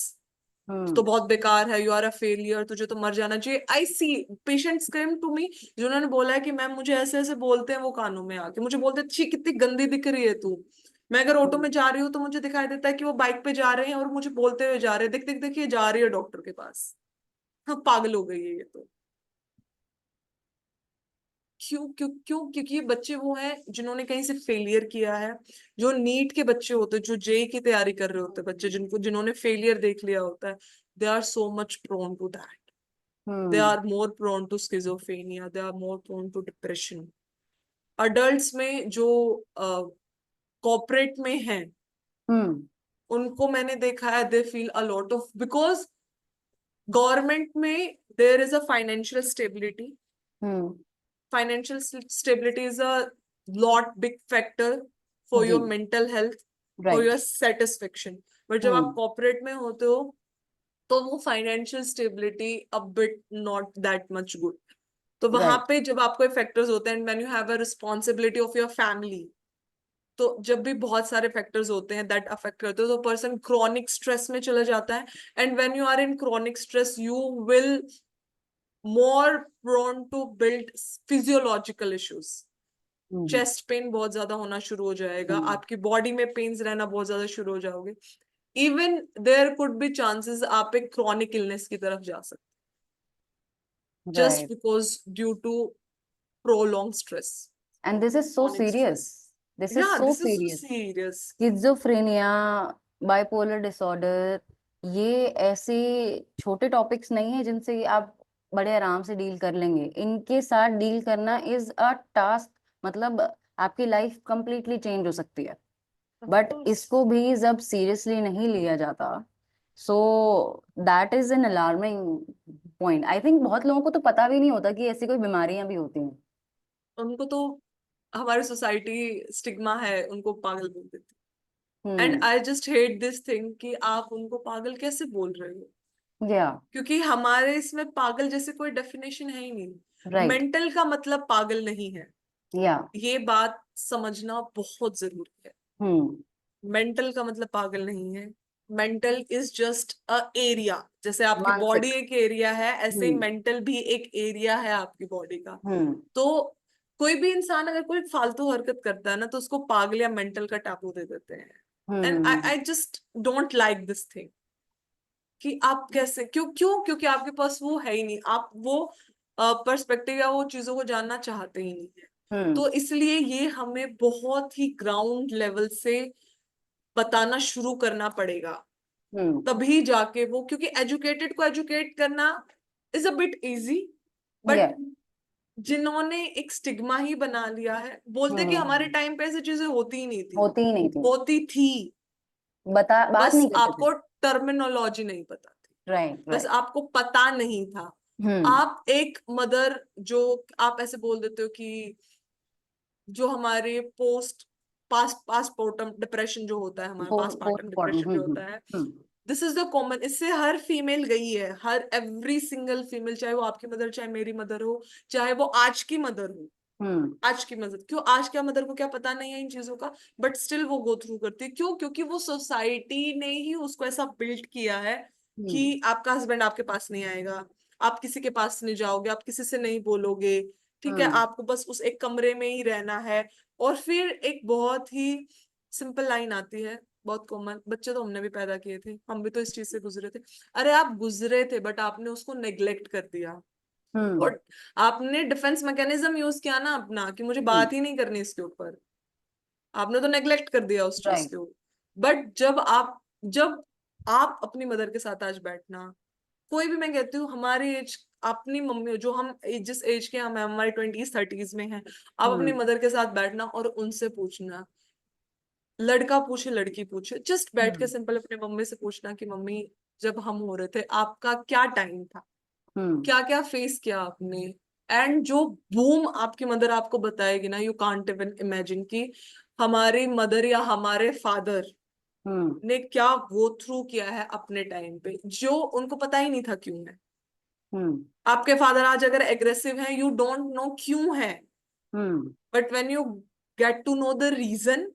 तो बहुत बेकार है, यू आर अ फेलियर, तुझे तो मर जाना चाहिए. आई सी पेशेंट्स कम टू मी जिन्होंने बोला है कि मैम मुझे ऐसे ऐसे बोलते हैं वो कानों में आके, मुझे बोलते हैं छी कितनी गंदी दिख रही है तू. मैं अगर ऑटो में जा रही हूँ तो मुझे दिखाई देता है कि वो बाइक पे जा रहे हैं और मुझे बोलते हुए जा रहे हैं, देख देख देखिए जा रही है डॉक्टर के पास. हाँ, पागल हो गई है ये तो. क्यों? क्यों? क्यों? क्योंकि ये बच्चे वो हैं जिन्होंने कहीं से फेलियर किया है. जो नीट के बच्चे होते हैं, जो जेई की तैयारी कर रहे होते हैं बच्चे, जिन्होंने फेलियर देख लिया होता है, they are so much prone to that. They are more prone to schizophrenia. They are more prone to depression. Adults में जो कॉर्पोरेट में हैं, उनको मैंने देखा है, they feel a lot of, because government में there is a financial stability. Financial stability is a lot big factor for your जी. mental health, for Right. your satisfaction. But जब आप कॉर्पोरेट में होते हो, तो वो financial stability a bit not that much good. तो वहां Right. पे जब आपको फैक्टर्स होते हैं, when you have a responsibility of your family, तो जब भी बहुत सारे फैक्टर्स होते हैं दैट अफेक्ट करते हो, तो पर्सन क्रॉनिक स्ट्रेस में चला जाता है. And when you are in chronic stress, you will more prone to build physiological issues. Chest pain बहुत ज्यादा होना शुरू हो जाएगा, आपकी बॉडी में पेन्स रहना बहुत ज्यादा शुरू हो जाओगे. Even there could be chances आप एक क्रॉनिक इलनेस की तरफ जा सकते, just Right. because due to prolonged stress. And this is so Chronic serious. stress. This is Yeah, so this is so serious. serious. Schizophrenia, bipolar disorder, ये ऐसे छोटे topics नहीं है जिनसे आप बड़े आराम से डील कर लेंगे, इनके साथ डील करना इज अ टास्क, मतलब आपकी लाइफ कंप्लीटली चेंज हो सकती है। Of but course. इसको भी जब सीरियसली नहीं लिया जाता, so that is an alarming point. I think बहुत लोगों को तो पता भी नहीं होता कि ऐसी कोई बीमारियां भी होती हैं। उनको तो हमारी सोसाइटी स्टिग्मा है, उनको पागल बोल देती। And hmm. I just hate this thing कि आप उनको पागल कैसे बोल रहे हो, या क्योंकि हमारे इसमें पागल जैसे कोई डेफिनेशन है ही नहीं। राइट। मेंटल का मतलब पागल नहीं है, या ये बात समझना बहुत जरूरी है। हम्म। मेंटल का मतलब पागल नहीं है। Mental is just a area, जैसे आपकी बॉडी मानसिक। एक एरिया है, ऐसे ही हम्म। मेंटल भी एक एरिया है आपकी बॉडी का। हम्म। तो कोई भी इंसान अगर कोई फालतू हरकत करता है ना, तो उसको पागल या मेंटल का टापू दे देते हैं। And I hmm. I just don't like this thing कि आप कैसे, क्यों क्यों, क्योंकि आपके पास वो है ही नहीं, आप वो पर्सपेक्टिव या वो चीजों को जानना चाहते ही नहीं है। हम्म। तो इसलिए ये हमें बहुत ही ग्राउंड लेवल से बताना शुरू करना पड़ेगा, हम्म। तभी जाके वो, क्योंकि एजुकेटेड को एजुकेट करना इज अ बिट इजी, या। बट जिन्होंने एक स्टिग्मा ही बना लिया है, बोलते कि हमारे हम्म। टाइम पे ऐसी चीजें होती ही नहीं थी। होती ही नहीं थी। होती थी, बता बात बस नहीं करते थे। आपको टर्मिनोलॉजी नहीं पता थी, राइट बस राइट। आपको पता नहीं था। हम्म। आप एक मदर, जो आप ऐसे बोल देते हो कि जो हमारे पास्टमार्टम डिप्रेशन जो होता है, हमारा पास्टमार्टम पोस्टमार्टम। डिप्रेशन जो होता है, दिस इज द कॉमन, इससे हर फीमेल गई है, हर एवरी सिंगल फीमेल, चाहे वो आपकी मदर, चाहे मेरी मदर हो, चाहे वो आज की मदर हो। हम्म। आज की मदर क्यों, आज क्या मदर को क्या पता नहीं है इन चीजों का, बट स्टिल वो गो थ्रू करती है। क्यों? क्योंकि वो सोसाइटी ने ही उसको ऐसा बिल्ड किया है हम्म। कि आपका हस्बैंड आपके पास नहीं आएगा, आप किसी के पास नहीं जाओगे, आप किसी से नहीं बोलोगे, ठीक है, हम्म। आपको बस उस एक कमरे में ही रहना है। और फिर एक बहुत ही सिंपल लाइन आती है, बहुत कॉमन, बच्चे तो हमने भी पैदा किए थे, हम भी तो इस चीज से गुजरे थे। अरे आप गुजरे थे, बट आपने उसको नेग्लेक्ट कर दिया, हम्म। और आपने डिफेंस मैकेनिज्म यूज किया ना अपना, कि मुझे हम्म। बात ही नहीं करनी इसके ऊपर। आपने तो नेग्लेक्ट कर दिया उस चीज राइट। के ऊपर। बट जब आप अपनी मदर के साथ आज बैठना, कोई भी, मैं कहती हूँ हमारी एज, अपनी मम्मी जो हम जिस एज के हम हैं, हमारी 20s 30s में हैं, आप अपनी हम्म। मदर के साथ बैठना और उनसे पूछना, लड़का पूछे लड़की पूछे, जस्ट बैठ के हम्म। सिंपल अपने मम्मी से पूछना कि मम्मी, जब हम हो रहे थे आपका क्या टाइम था, हम्म। क्या क्या फेस किया आपने। एंड जो बूम आपकी मदर आपको बताएगी ना, यू कांट इवन इमेजिन कि हमारी मदर या हमारे फादर हम्म। ने क्या गो थ्रू किया है अपने टाइम पे, जो उनको पता ही नहीं था क्यों है। हम्म। आपके फादर आज अगर एग्रेसिव है, यू डोंट नो क्यों है, hmm. But when you get to know the reason,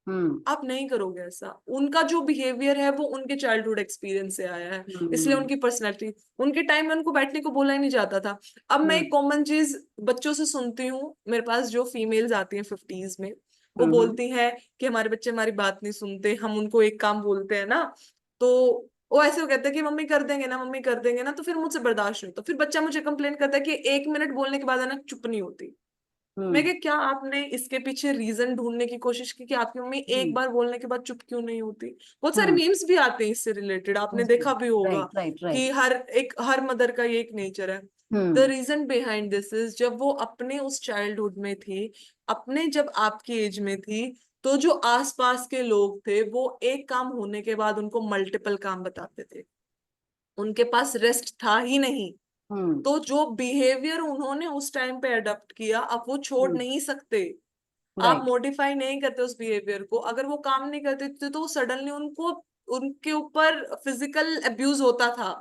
hmm. आप नहीं करोगे ऐसा। उनका जो बिहेवियर है वो उनके चाइल्डहुड एक्सपीरियंस से आया है, इसलिए हम्म। उनकी पर्सनैलिटी, उनके टाइम में उनको बैठने को बोला ही नहीं जाता था। अब मैं हम्म। एक कॉमन चीज बच्चों से सुनती हूँ, मेरे पास जो फीमेल्स आती हैं 50s में, वो हम्म। बोलती हैं कि हमारे बच्चे हमारी बात नहीं सुनते, हम उनको एक काम बोलते हैं ना, तो वो ऐसे वो कहते हैं कि मम्मी कर देंगे ना, मम्मी कर देंगे ना, तो फिर मुझसे बर्दाश्त नहीं होता, फिर बच्चा मुझे कंप्लेन करता है कि 1 मिनट बोलने के बाद है ना चुप नहीं होती। मैं हम्म। कि क्या आपने इसके पीछे रीजन ढूंढने की कोशिश की कि आपकी मम्मी एक बार बोलने के बाद चुप क्यों नहीं होती? बहुत सारे हम्म। मीम्स भी आते हैं इससे रिलेटेड, आपने देखा भी होगा राइट राइट कि राइट। हर मदर का ये एक नेचर है। The hmm. Reason behind this is, जब वो अपने उस चाइल्डहुड में थी, अपने जब आपकी एज में थी, तो जो आसपास के लोग थे वो एक काम होने के बाद उनको मल्टीपल काम बताते थे, उनके पास रेस्ट था ही नहीं। हम्म। तो जो बिहेवियर उन्होंने उस टाइम पे अडॉप्ट किया, अब वो छोड़ हम्म। नहीं सकते, आप राइट। मॉडिफाई नहीं करते उस बिहेवियर को। अगर वो काम नहीं करते थे तो सडनली उनको, उनके ऊपर फिजिकल अब्यूज होता था,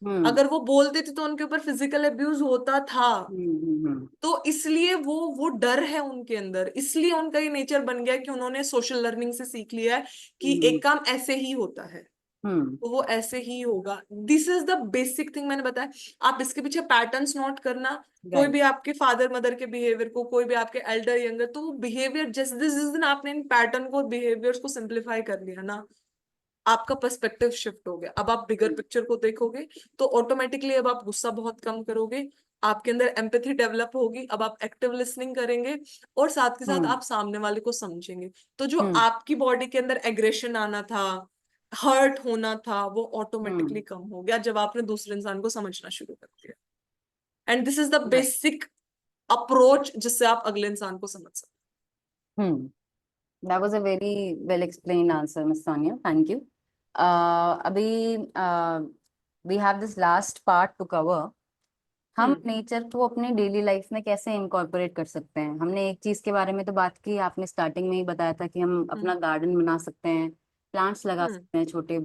हम्म। अगर वो बोलते थे तो उनके ऊपर फिजिकल अब्यूज होता था। हम्म। तो इसलिए वो डर है उनके अंदर, इसलिए उनका ये नेचर बन गया कि उन्होंने सोशल लर्निंग से सीख लिया है कि हम्म। एक काम ऐसे ही होता है, हम्म। तो वो ऐसे ही होगा। This is the basic thing मैंने बताया। आप इसके पीछे पैटर्न्स नोट करना, कोई राइट। भी आपके फादर मदर के बिहेवियर को, कोई भी आपके एल्डर यंगर, तो वो बिहेवियर जैसे जिस दिन आपने इन पैटर्न को, बिहेवियर्स को सिंप्लीफाई कर लिया ना, आपका पर्सपेक्टिव शिफ्ट हो गया। अब आप बिगर पिक्चर को देखोगे, तो ऑटोमेटिकली अब आप गुस्सा बहुत कम करोगे, आपके अंदर एम्पैथी डेवलप होगी, अब आप एक्टिव लिसनिंग करेंगे, और साथ के साथ हम्म। आप सामने वाले को समझेंगे। तो जो हम्म। आपकी बॉडी के अंदर एग्रेशन आना था, हर्ट होना था, वो ऑटोमेटिकली हम्म। कम हो गया जब आपने दूसरे इंसान को समझना शुरू कर दिया। And this is the basic approach जिससे आप अगले इंसान को समझ सकते Hmm. That was a very well explained answer, Miss Sonia. Thank you. अभी we have this last part to cover. हम नेचर को अपने डेली लाइफ में कैसे इनकॉर्पोरेट कर सकते हैं? हमने एक चीज के बारे में तो बात की, आपने स्टार्टिंग में ही बताया था कि हम अपना गार्डन बना सकते हैं, प्लांट्स लगा सकते हैं छोटे,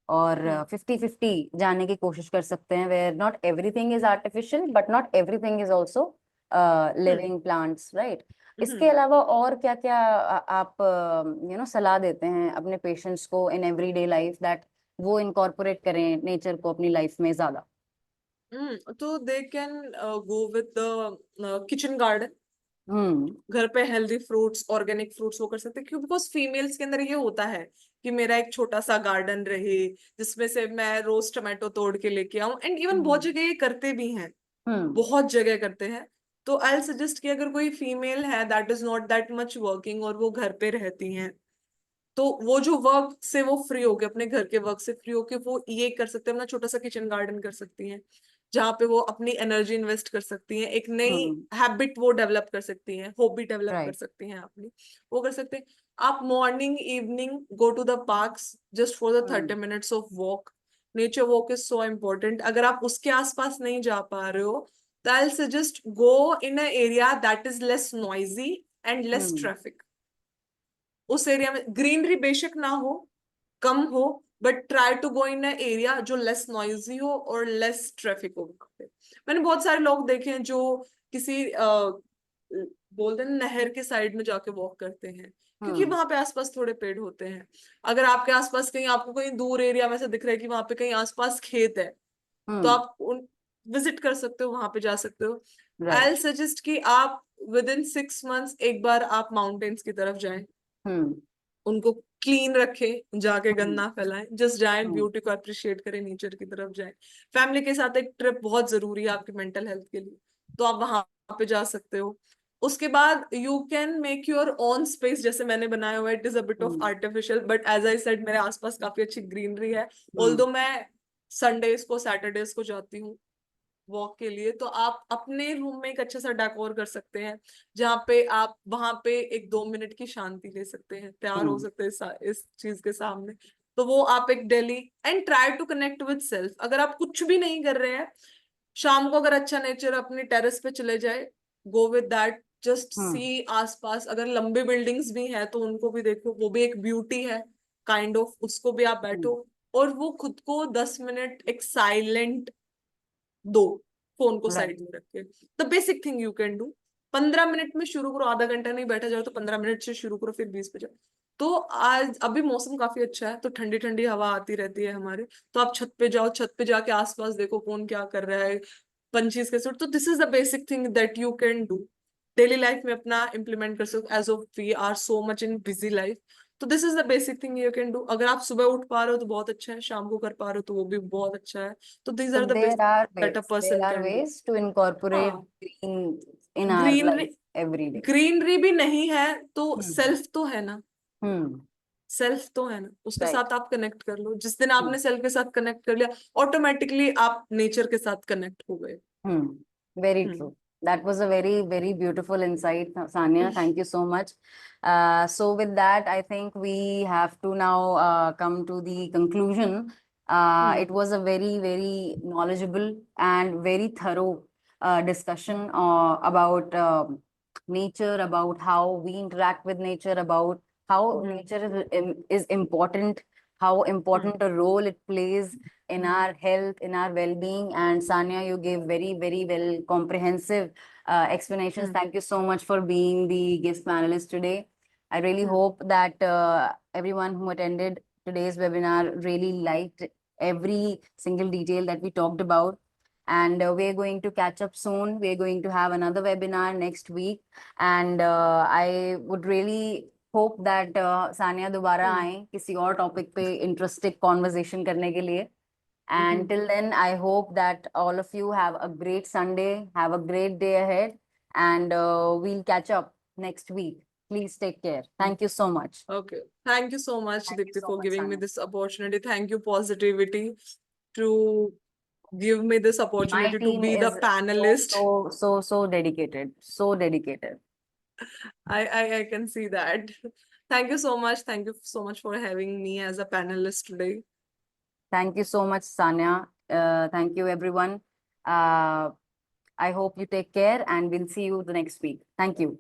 और 50-50 जाने की कोशिश कर सकते हैं, where not everything is artificial but not everything is also living plants, right? इसके अलावा और क्या क्या आप सलाह देते हैं अपने पेशेंट्स को इन एवरीडे लाइफ, दैट वो इनकॉर्पोरेट करें नेचर को अपनी लाइफ में ज्यादा? तो they can go with the kitchen garden, hmm घर पे हेल्दी फ्रूट्स, ऑर्गेनिक फ्रूट्स वो कर सकते हैं, क्यों? बिकॉज फीमेल्स के अंदर ये होता है कि मेरा एक छोटा सा गार्डन रहे जिसमें से मैं रोज टमाटो तोड़ के लेके आऊं, एंड इवन बहुत जगह ये करते भी हैं, बहुत जगह करते हैं। तो आई सजेस्ट कि अगर कोई फीमेल है that is not that much working और वो घर पे रहती हैं, तो वो जो वर्क से वो फ्री होके, अपने घर के वर्क से फ्री होके वो ये कर सकते हैं, अपना छोटा सा किचन गार्डन कर सकती हैं, जहाँ पे वो अपनी एनर्जी इन्वेस्ट कर सकती हैं, एक नई हैबिट वो डेवलप कर सकती हैं, हॉबी डेवलप कर राइट। सकती हैं अपनी, वो कर सकते हैं। आप morning evening go to the parks just for the 30 minutes of walk. Nature walk is so important. अगर आप उसके आसपास नहीं जा पा रहे हो, तो I suggest go in a area that is less noisy and less traffic. उस एरिया में ग्रीनरी बेशक ना हो, कम हो, but try to go in area जो लेस नॉइजी हो और लेस ट्रैफिक हो वहां पे। मैंने बहुत सारे लोग देखे हैं जो किसी बोलते हैं नहर के साइड में जाके वॉक करते हैं, क्योंकि वहां पे आसपास थोड़े पेड़ होते हैं। अगर आपके आसपास कहीं, आपको कहीं दूर एरिया में से दिख रहा है कि वहां पे कहीं आसपास खेत है, तो आप उन विजिट कर सकते हो, वहां पे जा सकते हो। आई सजेस्ट कि आप विद इन 6 months एक बार आप माउंटेन्स की तरफ जाएं, उनको क्लीन रखें, जाके गंदा फैलाएं, जस्ट जाएं, ब्यूटी को अप्रिशिएट करें, नेचर की तरफ जाएं। फैमिली के साथ एक ट्रिप बहुत जरूरी है आपकी मेंटल हेल्थ के लिए, तो आप वहां पे जा सकते हो। उसके बाद you can make your own space, जैसे मैंने बनाया हुआ है। It is a bit of artificial, but as I said मेरे आसपास काफी अच्छी ग्रीनरी है। ऑल्दो मैं संडेज को, सैटरडेज को जाती हूँ वॉक के लिए, तो आप अपने रूम में एक अच्छा सा डेकोर कर सकते हैं, जहाँ पे आप वहां पे 1-2 मिनट की शांति ले सकते हैं, तैयार हो सकते हैं इस चीज के सामने। तो वो आप एक daily, and try to connect with self. अगर आप कुछ भी नहीं कर रहे हैं, शाम को अगर अच्छा नेचर अपनी टेरेस पे चले जाए, go with that, just see आसपास। अगर लंबे बिल्डिंग्स भी हैं तो उनको भी देखो, वो भी एक ब्यूटी है काइंड ऑफ, उसको भी आप बैठो और वो खुद को 10 मिनट एक साइलेंट दो, फोन को साइड में रख के। The basic thing you can do, 15 minute में शुरू करो, आधा घंटा नहीं बैठा जाओ तो 15 मिनट से शुरू करो, फिर 20 पे जाओ। तो आज अभी मौसम काफी अच्छा है, तो ठंडी ठंडी हवा आती रहती है हमारे, तो आप छत पे जाओ, छत पे जाके आसपास देखो कौन क्या कर रहा है, पंछी कैसे। तो this is the basic thing that you can do daily life में, अपना इम्प्लीमेंट कर सकते, as of we are so much in busy life. तो this is the basic thing you can do. अगर आप सुबह उठ पा रहे हो तो बहुत अच्छा है, शाम को कर पा रहे हो तो वो भी बहुत अच्छा है। तो these So are the there basic are that a ways. There person are can do. ways to incorporate हाँ, green in our greenery, life every day. Greenery भी नहीं है तो Hmm. सेल्फ तो है ना, Hmm. सेल्फ तो है ना, उसके Right. साथ आप कनेक्ट कर लो। जिस दिन Hmm. आपने सेल्फ के साथ कनेक्ट कर लिया, ऑटोमेटिकली आप नेचर के साथ कनेक्ट हो गए। Hmm. Very hmm true. That was a very, very beautiful insight, Sanya. Thank you so much. So with that, I think we have to now come to the conclusion. It was a very, very knowledgeable and very thorough discussion about nature, about how we interact with nature, about how nature is important, how important a role it plays in our health, in our well-being. And Sanya, you gave very, very well comprehensive explanations. Thank you so much for being the guest panelist today. I really hope that everyone who attended today's webinar really liked every single detail that we talked about. And we're going to catch up soon. We're going to have another webinar next week. And I would really hope that Sania दोबारा आए किसी और topic पे interesting conversation करने के लिए. And till then, I hope that all of you have a great Sunday, have a great day ahead, and we'll catch up next week. Please take care. Thank you so much. Okay, thank you so much, Thank you Dipti, so for much, giving me Sanya. this opportunity. Thank you, positivity, to give me this My opportunity to team be the is panelist. so dedicated, so dedicated. I can see that. Thank you so much. Thank you so much for having me as a panelist today. Thank you so much, Sanya. Thank you, everyone. I hope you take care and we'll see you the next week. Thank you.